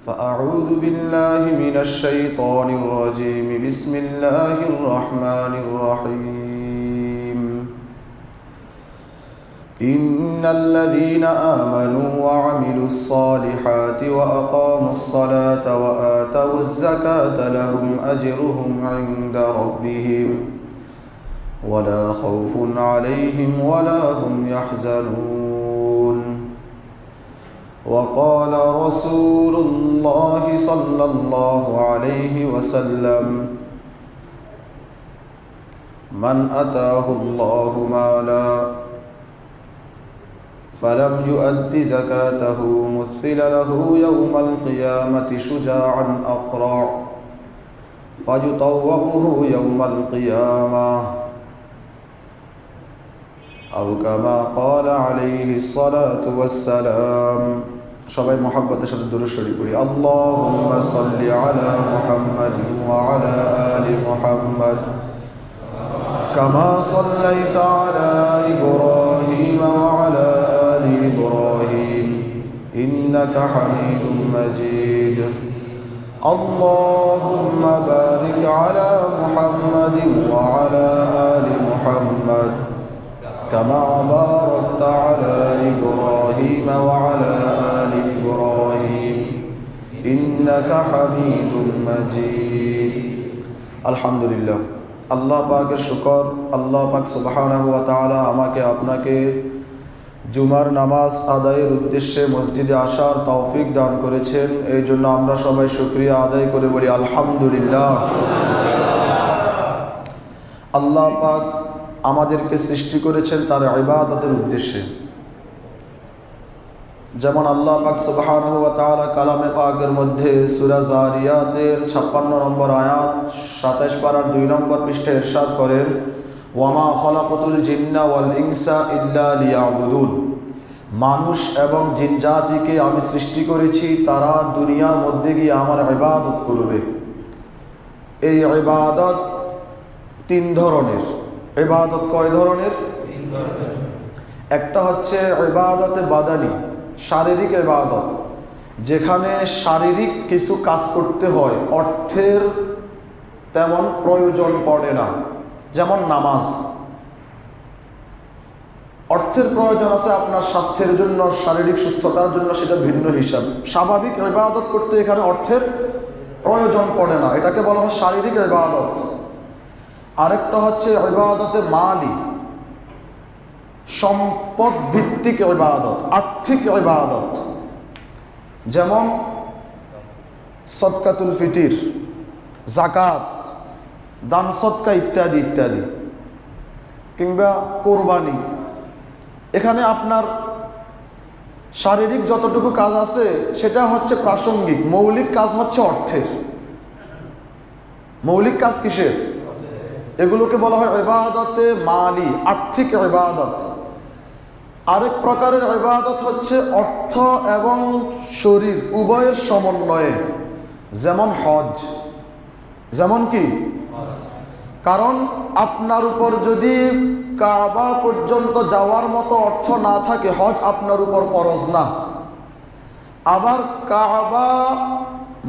فأعوذ بالله من الشيطان الرجيم بسم الله الرحمن الرحيم إن الذين آمنوا وعملوا الصالحات وأقاموا الصلاة وآتوا الزكاة لهم أجرهم عند ربهم ولا خوف عليهم ولا هم يحزنون وقال رسول الله صلى الله عليه وسلم من أتاه الله مالا فلم يؤد زكاته مثل له يوم القيامة شجاعا أقرع فيطوقه يوم القيامة أو كما قال عليه الصلاة والسلام সবাই মহব্বতের সাথে দুরূদ শরীফ পড়ি আল্লাহুম্মা সাল্লি আলা মুহাম্মাদিন ওয়া আলা আলি মুহাম্মাদ কামা সাল্লাইতা আলা ইব্রাহিম ওয়া আলা আলি ইব্রাহিম ইন্নাকা হামিদুম মাজিদ আল্লাহুম্মা বারিক আলা মুহাম্মাদিন ওয়া আলা আলি মুহাম্মাদ كما باركت على إبراهيم وعلى آل إبراهيم إنك حميد مجيد الحمد لله আল্লাহ পাকের শুকর আল্লাহ পাক সুবহানাহু ওয়া তাআলা আমাকে আপনাকে জুমার নামাজ আদায়ের উদ্দেশ্যে মসজিদে আসার তৌফিক দান করেছেন এই জন্য আমরা সবাই শুকরিয়া আদায় করে বলি আলহামদুলিল্লাহ। আল্লাহ পাক আমাদেরকে সৃষ্টি করেছেন তার ইবাদতের উদ্দেশ্যে। যেমন আল্লাহ পাক সুবহানাহু ওয়া তাআলা কালামে পাকের মধ্যে সূরা জারিয়াতের 56 নম্বর আয়াত 27 পারার 2 নম্বর পৃষ্ঠায় ইরশাদ করেন ওয়ামা খলাকাতুল জিন্না ওয়াল ইনসা ইল্লা লিয়াবুদুন, মানুষ এবং জিন জাতিকে আমি সৃষ্টি করেছি তারা দুনিয়ার মধ্যে গিয়ে আমার ইবাদত করবে। এই ইবাদত 3 ধরনের। ইবাদত কয় ধরনের? একটা হচ্ছে ইবাদতে বাদানি, শারীরিক ইবাদত, যেখানে শারীরিক কিছু কাজ করতে হয়, অর্থের তেমন প্রয়োজন পড়ে না। যেমন নামাজ, অর্থের প্রয়োজন আছে আপনার স্বাস্থ্যের জন্য, শারীরিক সুস্থতার জন্য, সেটা ভিন্ন হিসাব। স্বাভাবিক ইবাদত করতে এখানে অর্থের প্রয়োজন পড়ে না, এটাকে বলা হয় শারীরিক ইবাদত। আরেকটা হচ্ছে ইবাদতে মালি, সম্পদ ভিত্তিক ইবাদত, আর্থিক ইবাদত, যেমন সদকাতুল ফিতির, যাকাত, দান সদকা ইত্যাদি ইত্যাদি, কিংবা কোরবানি। এখানে আপনার শারীরিক যতটুকু কাজ আছে সেটা হচ্ছে প্রাসঙ্গিক, মৌলিক কাজ হচ্ছে অর্থের। মৌলিক কাজ কিসের? এগুলোকে বলা হয় ইবাদতে মালি, আর্থিক ইবাদত। আরেক প্রকারের ইবাদত হচ্ছে অর্থ এবং শরীর উভয়ের সমন্বয়ে, যেমন হজ। যেমন কি? কারণ আপনার উপর যদি কাবা পর্যন্ত যাওয়ার মতো অর্থ না থাকে, হজ আপনার উপর ফরজ না। আবার কাবা,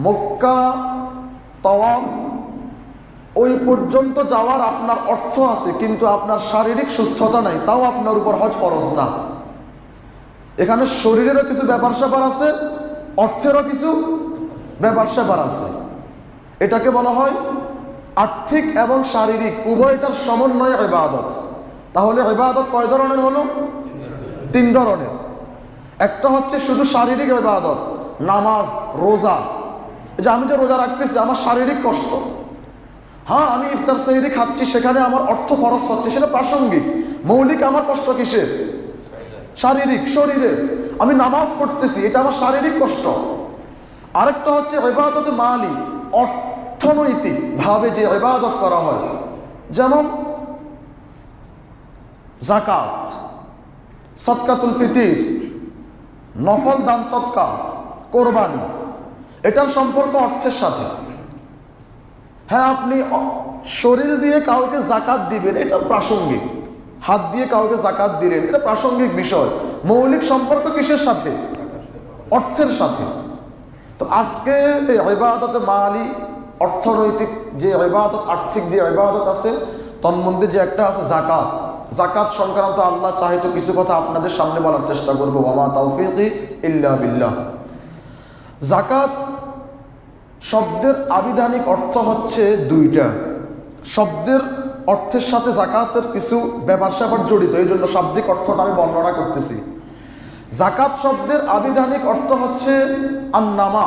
মক্কা, তাওয়াফ ওই পর্যন্ত যাওয়ার আপনার অর্থ আছে, কিন্তু আপনার শারীরিক সুস্থতা নাই, তাও আপনার উপর হজ ফরজ না। এখানে শরীরেরও কিছু ব্যাপার স্যাপার আছে, অর্থেরও কিছু ব্যাপার স্যাপার আছে। এটাকে বলা হয় আর্থিক এবং শারীরিক উভয়টার সমন্বয়ে ইবাদত। তাহলে ইবাদত কয় ধরনের হলো? 3 ধরনের। একটা হচ্ছে শুধু শারীরিক ইবাদত, নামাজ, রোজা। এই যে আমি যে রোজা রাখতেছি আমার শারীরিক কষ্ট, হ্যাঁ আমি ইফতার সেহরি খাচ্ছি, সেখানে আমার অর্থ খরচ হচ্ছে, সেটা প্রাসঙ্গিক। মৌলিক আমার কষ্ট কিসের? শারীরিক, শরীরের। আমি নামাজ পড়তেছি, এটা আমার শারীরিক কষ্ট। আরেকটা হচ্ছে ইবাদতে মালি, অর্থনৈতিক ভাবে যে ইবাদত করা হয়, যেমন যাকাত, সদকাতুল ফিতির, নফল দান সদকা, কোরবানি। এটার সম্পর্ক অর্থের সাথে। হ্যাঁ আপনি শরীর দিয়ে কাউকে যাকাত দিবেন, এটা প্রাসঙ্গিক। হাত দিয়ে কাউকে যাকাত দিলেন, এটা প্রাসঙ্গিক বিষয়। মৌলিক সম্পর্ক কিসের সাথে? অর্থের সাথে। তো আজকে এই ইবাদতে মালি, অর্থনৈতিক যে ইবাদত, আর্থিক যে ইবাদত আছে, তন্মধ্যে যে একটা আছে জাকাত। জাকাত সংক্রান্ত আল্লাহ চাহে তো কিছু কথা আপনাদের সামনে বলার চেষ্টা করবো। ওয়া মা তাওফীকি ইল্লা বিল্লাহ। জাকাত শব্দের আবিধানিক অর্থ হচ্ছে দুইটা। শব্দের অর্থের সাথে জাকাতের কিছু ব্যাপার স্যাপার জড়িত, এই জন্য শাব্দিক অর্থটা আমি বর্ণনা করতেছি। জাকাত শব্দের আবিধানিক অর্থ হচ্ছে আন্নামা,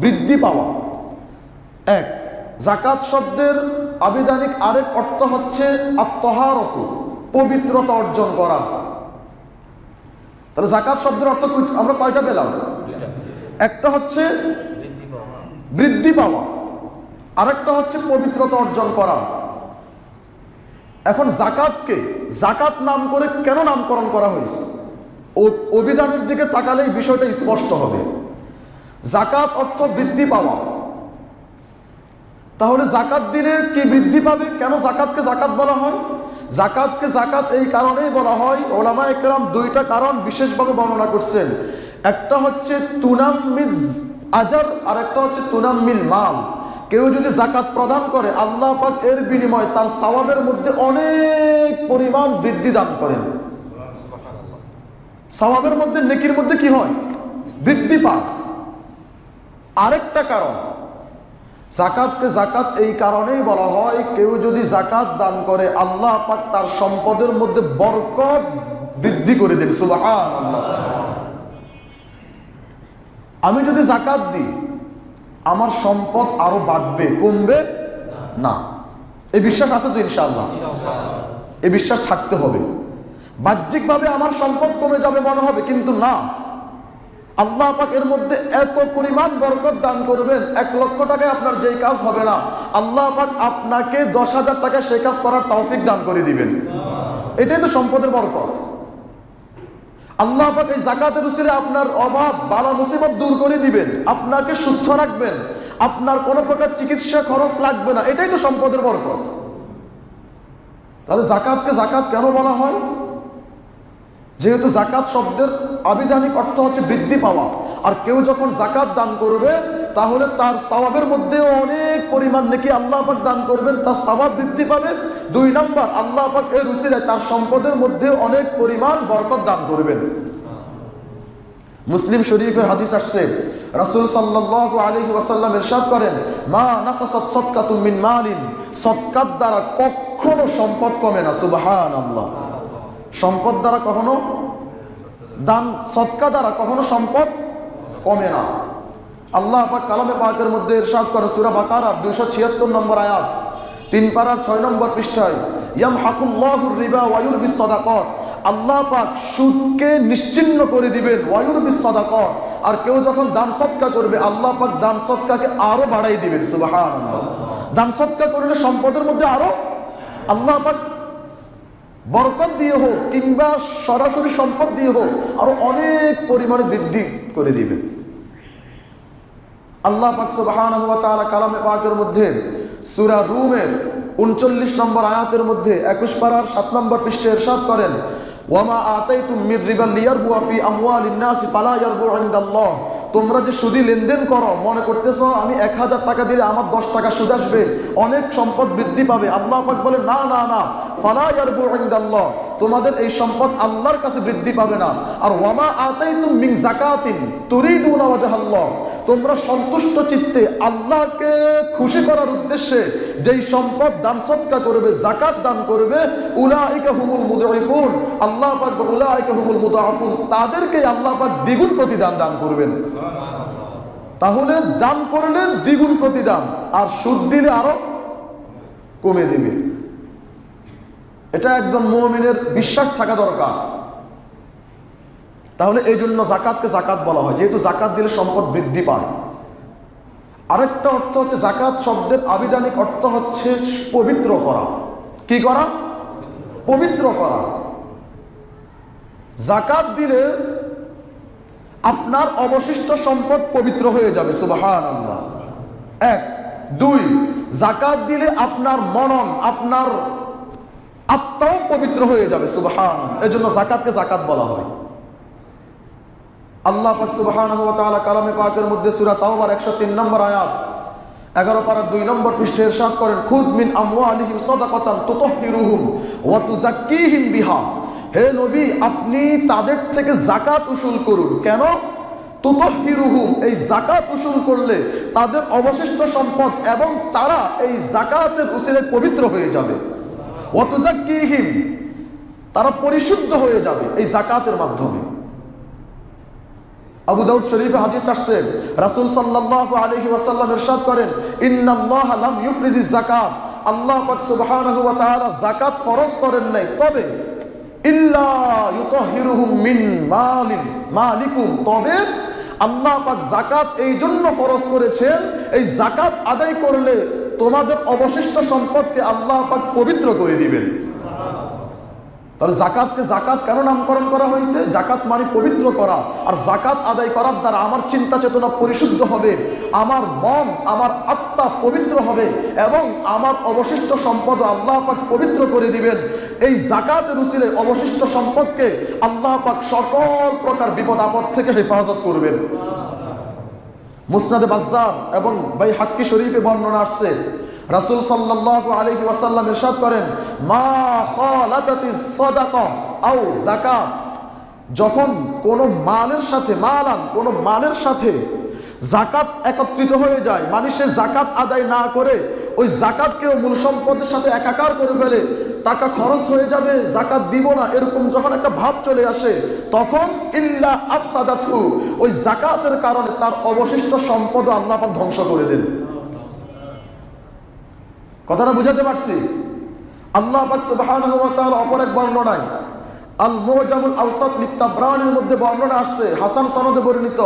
বৃদ্ধি পাওয়া এক। জাকাত শব্দের আবিধানিক আরেক অর্থ হচ্ছে আত্মহারত, পবিত্রতা অর্জন করা। তাহলে জাকাত শব্দের অর্থ আমরা কয়টা পেলাম? একটা হচ্ছে বৃদ্ধি পাওয়া, আরেকটা হচ্ছে পবিত্রতা অর্জন করা। এখন জাকাতকে জাকাত নাম করে কেন নামকরণ করা হয়েছে? অভিধানের দিকে তাকালেই বিষয়টা স্পষ্ট হবে। জাকাত অর্থ বৃদ্ধি পাওয়া। তাহলে জাকাত দিলে কি বৃদ্ধি পাবে? কেন জাকাতকে জাকাত বলা হয়? জাকাতকে জাকাত এই কারণেই বলা হয়, ওলামায়ে কেরাম দুইটা কারণ বিশেষভাবে বর্ণনা করছেন। একটা হচ্ছে তুনাম্মিজ আজার, আর একটা হচ্ছে তুনাম্মিল মাল। কেউ যদি জাকাত প্রদান করে, আল্লাহ পাক এর বিনিময়ে তার সওয়াবের মধ্যে অনেক পরিমাণ বৃদ্ধি দান করেন। সওয়াবের মধ্যে, নেকির মধ্যে কি হয়? বৃদ্ধি পায়। আরেকটা কারণ, জাকাতকে জাকাত এই কারণেই বলা হয়, কেউ যদি জাকাত দান করে আল্লাহ পাক তার সম্পদের মধ্যে বরকত বৃদ্ধি করে দেন। সুবহানাল্লাহ। আমি যদি জাকাত দিই, আমার সম্পদ আরো বাড়বে, কমবে না। এই বিশ্বাস আছে তো? ইনশাআল্লাহ এই বিশ্বাস থাকতে হবে। বাহ্যিকভাবে আমার সম্পদ কমে যাবে মনে হবে, কিন্তু না, আল্লাহ পাক এর মধ্যে এত পরিমাণ বরকত দান করবেন, 1 লক্ষ টাকায় আপনার যেই কাজ হবে না, আল্লাহ পাক আপনাকে 10,000 টাকা সেই কাজ করার তৌফিক দান করে দিবেন। এটাই তো সম্পদের বরকত। আল্লাহ পাক এই যাকাতের উসিলে আপনার অভাব, বালা মুসিবত দূর করে দিবেন, আপনাকে সুস্থ রাখবেন, আপনার কোনো প্রকার চিকিৎসা খরচ লাগবে না। এটাই তো সম্পদের বরকত। তাহলে জাকাতকে জাকাত কেন বলা হয়? যেহেতু জাকাত শব্দের আবিধানিক অর্থ হচ্ছে বৃদ্ধি পাওয়া, আর কেউ যখন জাকাত দান করবে তাহলে তার সওয়াবের মধ্যেও অনেক পরিমাণ নেকি আল্লাহ পাক দান করবেন, তার সওয়াব বৃদ্ধি পাবে। 2 নাম্বার, আল্লাহ পাক এর উসিলায় তার সম্পদের মধ্যে অনেক পরিমাণ বরকত দান করবেন। মুসলিম শরীফের হাদিস আসছে, রাসূল সাল্লাল্লাহু আলাইহি ওয়াসাল্লাম ইরশাদ করেন, মা নাকাসাত সাদকাতুম মিন মালিন, সদকাত দ্বারা কখনো সম্পদ কমে না। সুবহানাল্লাহ। সম্পদ দ্বারা কখনো, দান সদকা দ্বারা কখনো সম্পদ কমে না। আল্লাহ পাক কালামে পাকের মধ্যে ইরশাদ করে, সূরা বাকারার 276 নম্বর আয়াত, 3 পারার 6 নম্বর পৃষ্ঠায়, ইয়ামহাকুল্লাহুর রিবা ওয়া ইউরবিস সাদাকাত। আল্লাহ পাক সুদকে নিশ্চিহ্ন করে দিবেন, ওয়া ইউরবিস সাদাকাত। আর কেউ যখন দান সদকা করবে, আল্লাহ পাক দান সদকাকে আরো বাড়াই দিবেন। সুবহানাল্লাহ। দান সদকা করলে সম্পদের মধ্যে আরো আল্লাহ পাক বরকত দিয়ে হোক কিংবা সরাসরি সম্পদ দিয়ে হোক আরো অনেক পরিমাণে বৃদ্ধি করে দিবেন। আল্লাহ পাক সুবহানাহু ওয়া তাআলা কালামে পাকের মধ্যে সূরা রুমের 39 নম্বর আয়াতের মধ্যে 21 পারার 7 নম্বর পৃষ্ঠায় ইরশাদ করেন, ওয়ামা আতাইতুম মির রিবা লিয়ারবু ফি আমওয়ালিন নাস ফালা ইয়ারবু ইনদাল্লাহ। তোমরা যে সুদী লেনদেন করো, মনে করতেছো আমি 1000 টাকা দিলে আমার 10 টাকা সুদ আসবে, অনেক সম্পদ বৃদ্ধি পাবে। আল্লাহ পাক বলে, না না না, ফালা ইয়ারবু ইনদাল্লাহ, তোমাদের এই সম্পদ আল্লাহর কাছে বৃদ্ধি পাবে না। আর ওয়ামা আতাইতুম মিন যাকাতিন তুরিদুনা ওয়াজহাল্লাহ, তোমরা সন্তুষ্ট চিত্তে আল্লাহকে খুশি করার উদ্দেশ্যে যেই সম্পদ দান সদকা করবে, যাকাত দান করবে, উলাইকা হুমুল মুদঈফুন, আল্লাহ পাক উলাইকা হুমুল মুদঈফুন, তাদেরকে আল্লাহ পাক দ্বিগুণ প্রতিদান দান করবেন। তাহলে দান করলে দ্বিগুণ প্রতিদান, আর সুদ দিলে আরো কমে দিবে। এটা একজন মুমিনের বিশ্বাস থাকা দরকার। তাহলে এই জন্য যাকাতকে যাকাত বলা হয়, যেহেতু যাকাত দিলে সম্পদ বৃদ্ধি পায়। আরেকটা অর্থ হচ্ছে, যাকাত শব্দের আবিধানিক অর্থ হচ্ছে পবিত্র করা। কি করা? পবিত্র করা। যাকাত দিলে আপনার অবশিষ্ট সম্পদ পবিত্র হয়ে যাবে। সুবহানাল্লাহ। 1 2, যাকাত দিলে আপনার মনন, আপনার আত্মাও পবিত্র হয়ে যাবে। সুবহানাল্লাহ। এজন্য যাকাতকে যাকাত বলা হয়। আল্লাহ পাক সুবহানাহু ওয়া তাআলা কালামে পাকের মধ্যে সূরা তাওবার 103 নম্বর আয়াত 11 পারার 2 নম্বর পৃষ্ঠে ইরশাদ করেন, খুয মিন আমওয়ালিহিম সাদাকাতান তুতাহহিরুহুম ওয়া তুযাক্কিহিম বিহা। হে নবী, আপনি তাদের থেকে যাকাত উসুল করুন। কেন? তুতাহহিরুহুম, এই যাকাত উসুল করলে তাদের অবশিষ্ট সম্পদ এবং তারা এই যাকাতের উসিলায় পবিত্র হয়ে যাবে। ওয়া তুযাক্কিহিম, তারা পরিশুদ্ধ হয়ে যাবে এই যাকাতের মাধ্যমে। আবু দাউদ শরীফে হাদিস আসছে, রাসূল সাল্লাল্লাহু আলাইহি ওয়াসাল্লাম ইরশাদ করেন, ইন্নাল্লাহা লাম ইউফরিজিজ যাকাত, আল্লাহ পাক সুবহানাহু ওয়া তাআলা যাকাত ফরজ করেন নাই, তবে ইল্লা ইউতাহহিরুহুম মিন মালিকুম, তবে আল্লাহ পাক যাকাত এই জন্য ফরজ করেছেন, এই যাকাত আদায় করলে তোমাদের অবশিষ্ট সম্পদকে আল্লাহ পাক পবিত্র করে দিবেন। তাহলে জাকাতকে জাকাত কেন নামকরণ করা হয়েছে? জাকাত মানে পবিত্র করা। আর জাকাত আদায় করার দ্বারা আমার চিন্তা চেতনা পরিশুদ্ধ হবে, আমার মন, আমার আত্মা পবিত্র হবে এবং আমার অবশিষ্ট সম্পদ আল্লাহ পাক পবিত্র করে দিবেন। এই জাকাতের উসিলে অবশিষ্ট সম্পদকে আল্লাহ পাক সকল প্রকার বিপদ আপদ থেকে হেফাজত করবেন। মুসনাদে বাজ্জার এবং বাইহাক্কি শরীফে বর্ণনা আসছে, রাসূল সাল্লাল্লাহু আলাইহি ওয়াসাল্লাম ইরশাদ করেন, মা খালাতাতিস সাদাকা আও যাকাত, যখন কোন মালের সাথে কোন মালের সাথে যাকাত একত্রিত হয়ে যায়, মানে সে যাকাত আদায় না করে ওই যাকাতকেও মূল সম্পদের সাথে একাকার করে ফেলে, টাকা খরচ হয়ে যাবে, যাকাত দিব না, এরকম যখন একটা ভাব চলে আসে, তখন ইল্লা আফসাদাতহু, ওই যাকাতের কারণে তার অবশিষ্ট সম্পদ আল্লাহ পাক ধ্বংস করে দেন। কথাটা বুঝাতে পারছি? আল্লাহ পাক সুবহানাহু ওয়া তাআলা অপর এক বর্ণনায় আল মুজামুল আওসাত লিতাবরানির মধ্যে বর্ণনা আসছে, হাসান সনদে বর্ণিত,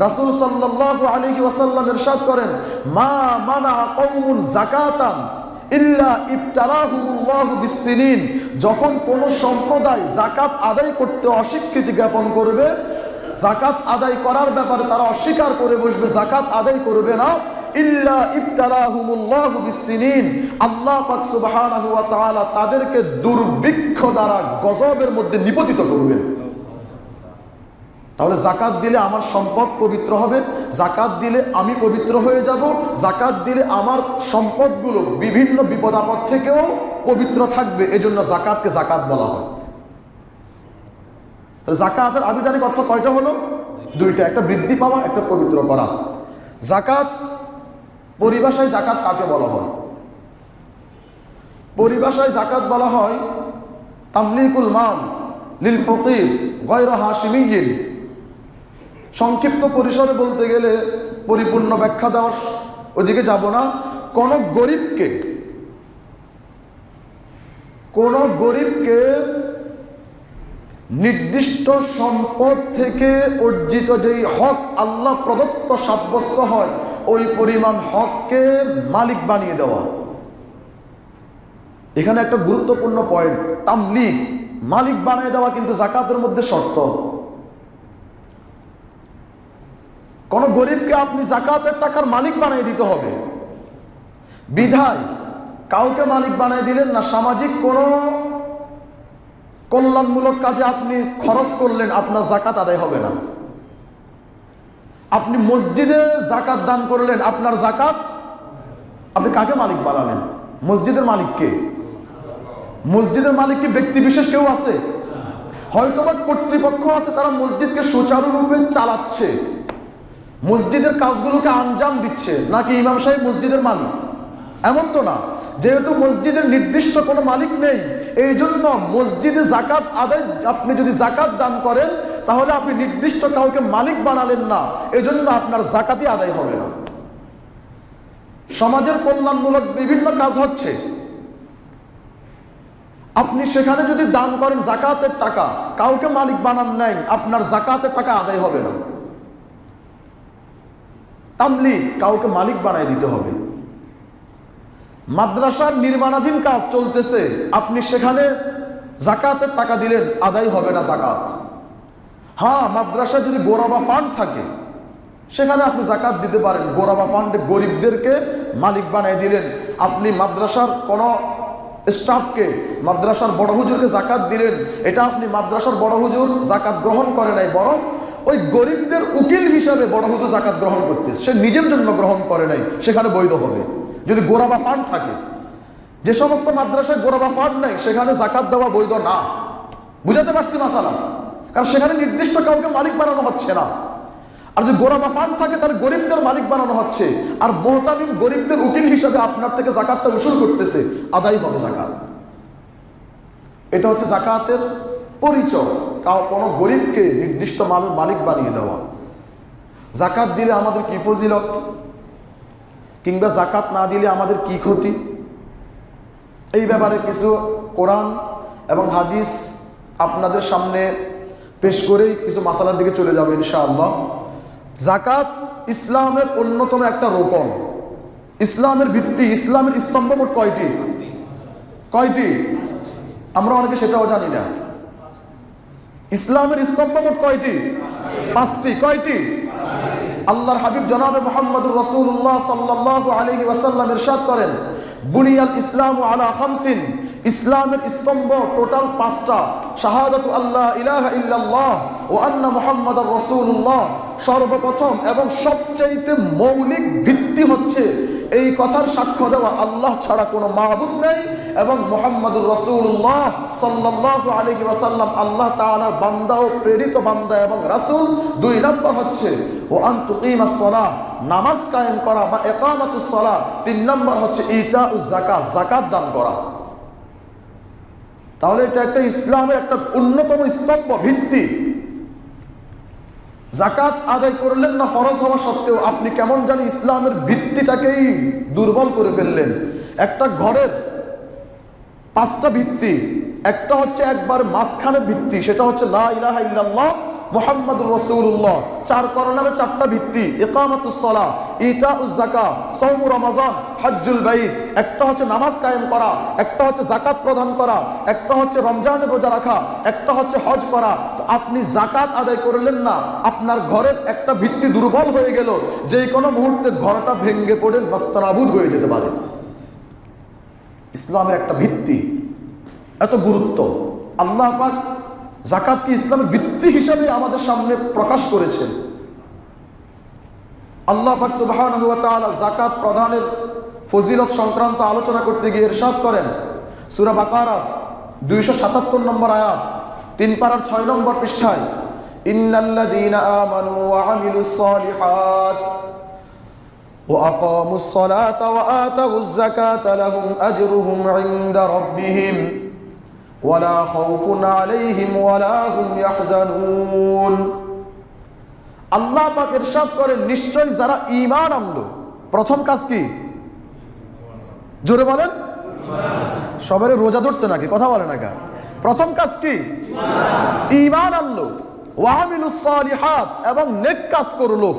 রাসূল সাল্লাল্লাহু আলাইহি ওয়াসাল্লাম ইরশাদ করেন, মা মানা কওমুন যাকাতান ইল্লা ইবতালাহুমুল্লাহু বিসসিনিন, যখন কোন সম্প্রদায় যাকাত আদায় করতে অস্বীকৃতি জ্ঞাপন করবে, যাকাত আদায় করার ব্যাপারে তারা অস্বীকার করে বসবে, যাকাত আদায় করবে না, ইল্লা ইবতালাহুমুল্লাহু বিসসিনিন, আল্লাহ পাক সুবহানাহু ওয়া তাআলা তাদেরকে দুর্ভিক্ষ দ্বারা গজবের মধ্যে নিপতিত করবেন। তাহলে যাকাত দিলে আমার সম্পদ পবিত্র হবে, যাকাত দিলে আমি পবিত্র হয়ে যাব, যাকাত দিলে আমার সম্পদগুলো বিভিন্ন বিপদ আপদ থেকেও পবিত্র থাকবে, এজন্য যাকাতকে যাকাত বলা হয়। যাকাতের আবিধানিক অর্থ কয়টা হলো? দুইটা, একটা বৃদ্ধি পাওয়া, একটা পবিত্র করা। যাকাত পরিভাষায় যাকাত কাকে বলা হয়? পরিভাষায় যাকাত বলা হয় তামলিকুল মাল লিল ফকির গায়রা হাশিমিয়্যিন। সংক্ষিপ্ত পরিসরে বলতে গেলে, পরিপূর্ণ ব্যাখ্যা দেওয়ার ওদিকে যাব না, কোন গরিবকে নির্দিষ্ট সম্পদ থেকে অর্জিত যেই হক আল্লাহ প্রদত্ত সাব্যস্ত হয়, ওই পরিমাণ হককে মালিক বানিয়ে দেওয়া। এখানে একটা গুরুত্বপূর্ণ পয়েন্ট, তামলিক, মালিক বানিয়ে দেওয়া কিন্তু যাকাতের মধ্যে শর্ত। কোন গরিবকে আপনি যাকাতের টাকার মালিক বানিয়ে দিতে হবে। বিধায় কাউকে মালিক বানিয়ে দিলেন না, সামাজিক কোন কল্যাণমূলক কাজে আপনি খরচ করলেন, আপনার যাকাত আদায় হবে না। আপনি মসজিদে যাকাত দান করলেন, আপনার যাকাত, আপনি কাকে মালিক বানালেন? মসজিদের মালিক কে? মসজিদের মালিক কি ব্যক্তি বিশেষ কেউ আছে? হয়তোবা কর্তৃপক্ষ আছে, তারা মসজিদকে সুচারুরূপে চালাচ্ছে, মসজিদের কাজগুলোকে আঞ্জাম দিচ্ছে, নাকি ইমাম সাহেব মসজিদের মালিক? এমন তো না। যেহেতু মসজিদের নির্দিষ্ট কোনো মালিক নেই, এই জন্য মসজিদে যাকাত আদায়, আপনি যদি যাকাত দান করেন তাহলে আপনি নির্দিষ্ট কাউকে মালিক বানালেন না, এজন্য আপনার যাকাতই আদায় হবে না। সমাজের কল্যাণমূলক বিভিন্ন কাজ হচ্ছে, আপনি সেখানে যদি দান করেন যাকাতের টাকা, কাউকে মালিক বানান নাই, আপনার যাকাতের টাকা আদায় হবে না। তামলিক, কাউকে মালিক বানায় দিতে হবে। মাদ্রাসার নির্মাণাধীন কাজ চলতেছে, আপনি সেখানে যাকাতের টাকা দিলেন, আদায় হবে না যাকাত। হ্যাঁ, মাদ্রাসায় যদি গোরাবা ফান্ড থাকে সেখানে আপনি যাকাত দিতে পারেন। গোরাবা ফান্ডে গরিবদেরকে মালিক বানিয়ে দিলেন, আপনি মাদ্রাসার কোনো স্টাফকে, মাদ্রাসার বড় হুজুরকে যাকাত দিলেন, এটা আপনি মাদ্রাসার বড় হুজুর যাকাত গ্রহণ করে নাই, বরং ওই গরিবদের উকিল হিসাবে বড় হুজুর যাকাত গ্রহণ করতেছে, সে নিজের জন্য গ্রহণ করে নাই, সেখানে বৈধ হবে যদি গোরাবা ফান্ড থাকে। যে সমস্ত মাদ্রাসায় গোরাবা ফান্ড নাই সেখানে যাকাত দেওয়া বৈধ না। বুঝাতে পারছি মাসালা? কারণ সেখানে নির্দিষ্ট কাউকে মালিক বানানো হচ্ছে না। আর যদি গোরাবা ফান্ড থাকে তাহলে গরিবদের মালিক বানানো হচ্ছে, আর মুহতামিম গরিবদের উকিল হিসাবে আপনার থেকে যাকাতটা উসুল করতেছে, আদায় হবে যাকাত। এটা হচ্ছে যাকাতের পরিচয়, কোনো গরিবকে নির্দিষ্ট মালের মালিক বানিয়ে দেওয়া। যাকাত দিলে আমাদের কি ফজিলত, কিংবা যাকাত না দিলে আমাদের কি ক্ষতি, এই ব্যাপারে কিছু কোরআন এবং হাদিস আপনাদের সামনে পেশ করেই কিছু মাসালার দিকে চলে যাবে ইনশাআল্লাহ। যাকাত ইসলামের অন্যতম একটা রোকন, ইসলামের ভিত্তি, ইসলামের স্তম্ভ মোট কয়টি? কয়টি? আমরা অনেকে সেটাও জানি না। ইসলামের স্তম্ভ মোট কয়টি? 5টি। কয়টি? আল্লাহর হাবিব জনাবে মুহাম্মদুর রাসূলুল্লাহ সাল্লাল্লাহু আলাইহি ওয়াসাল্লাম ইরশাদ করেন, বুনিয়াল ইসলামু আলা খামসিন, ইসলামের স্তম্ভ টোটাল 5টা। শাহাদাতু আল্লাহ ইলাহা ইল্লাল্লাহ ওয়া আন্না মুহাম্মাদুর রাসূলুল্লাহ, সর্বপ্রথম এবং সবচাইতে মৌলিক ভিত্তি হচ্ছে এই কথার সাক্ষ্য দেওয়া আল্লাহ ছাড়া কোনো মাবুদ নেই এবং মুহাম্মাদুর রাসূলুল্লাহ সাল্লাল্লাহু আলাইহি ওয়াসাল্লাম আল্লাহ তাআলার বান্দা ও প্রেরিত বান্দা এবং রাসূল। 2 নম্বর হচ্ছে ও আন তুকিমাস সালাহ, নামাজ কায়েম করা বা ইকামাতুস সালাহ। 3 নম্বর হচ্ছে ইতাউজ যাকাত, যাকাত দান করা। তাহলে এটা একটা ইসলামের একটা অন্যতম স্তম্ভ, ভিত্তি। যাকাত আদায় করলেন না ফরজ হওয়া সত্ত্বেও, আপনি কেমন জানি ইসলামের ভিত্তিটাকেই দুর্বল করে ফেললেন। একটা ঘরের 5টা ভিত্তি, একটা হচ্ছে একবার মাঝখানের ভিত্তি, সেটা হচ্ছে লা ইলাহা ইল্লাল্লাহ মুহাম্মাদুর রাসূলুল্লাহ। 4 করোনার 4টা ভিত্তি, ইকামাতুস সালাহ, ইতাউজ যাকাত, সাওমু রমাজান, হজ্জুল বাইত। একটা হচ্ছে নামাজ কায়েম করা, একটা হচ্ছে যাকাত প্রদান করা, একটা হচ্ছে রমজানের রোজা রাখা, একটা হচ্ছে হজ করা। তো আপনি যাকাত আদায় করলেন না, আপনার ঘরের একটা ভিত্তি দুর্বল হয়ে গেল, যেই কোনো মুহূর্তে ঘরটা ভেঙে পড়ে নস্তনাবুদ হয়ে যেতে পারে। ইসলামের একটা ভিত্তি এত গুরুত্ব, আল্লাহ পাক যাকাতকে ইসলামের ভিত্তি হিসাবে আমাদের সামনে প্রকাশ করেছেন। আল্লাহ পাক সুবহানাহু ওয়া তাআলা যাকাত প্রদানের ফজিলত সংক্রান্ত আলোচনা করতে গিয়ে ইরশাদ করেন সূরা বাকারা 277 নম্বর আয়াত, 3 পারার 6 নম্বর পৃষ্ঠায়, ইন্নাল্লাযীনা আমানু ওয়া আমিলুস সালিহাত ওয়া আকামুস সালাতা ওয়া আতাউজ যাকাতা লাহুম আজরুহুম ইনদা রাব্বিহিম ওয়ালা খাউফুন আলাইহিম ওয়ালা হুম ইয়াহজানুন। আল্লাহ পাক ইরশাদ করেন, নিশ্চয় যারা ঈমান আনলো। প্রথম কাজ কি? জোরে বলেন। সবারই রোজা ধরছে নাকি? কথা বলে না কেন? প্রথম কাজ কি? ঈমান আনলো। ওয়া আমিলুস সালিহাত, এবং নেক কাজ করলো।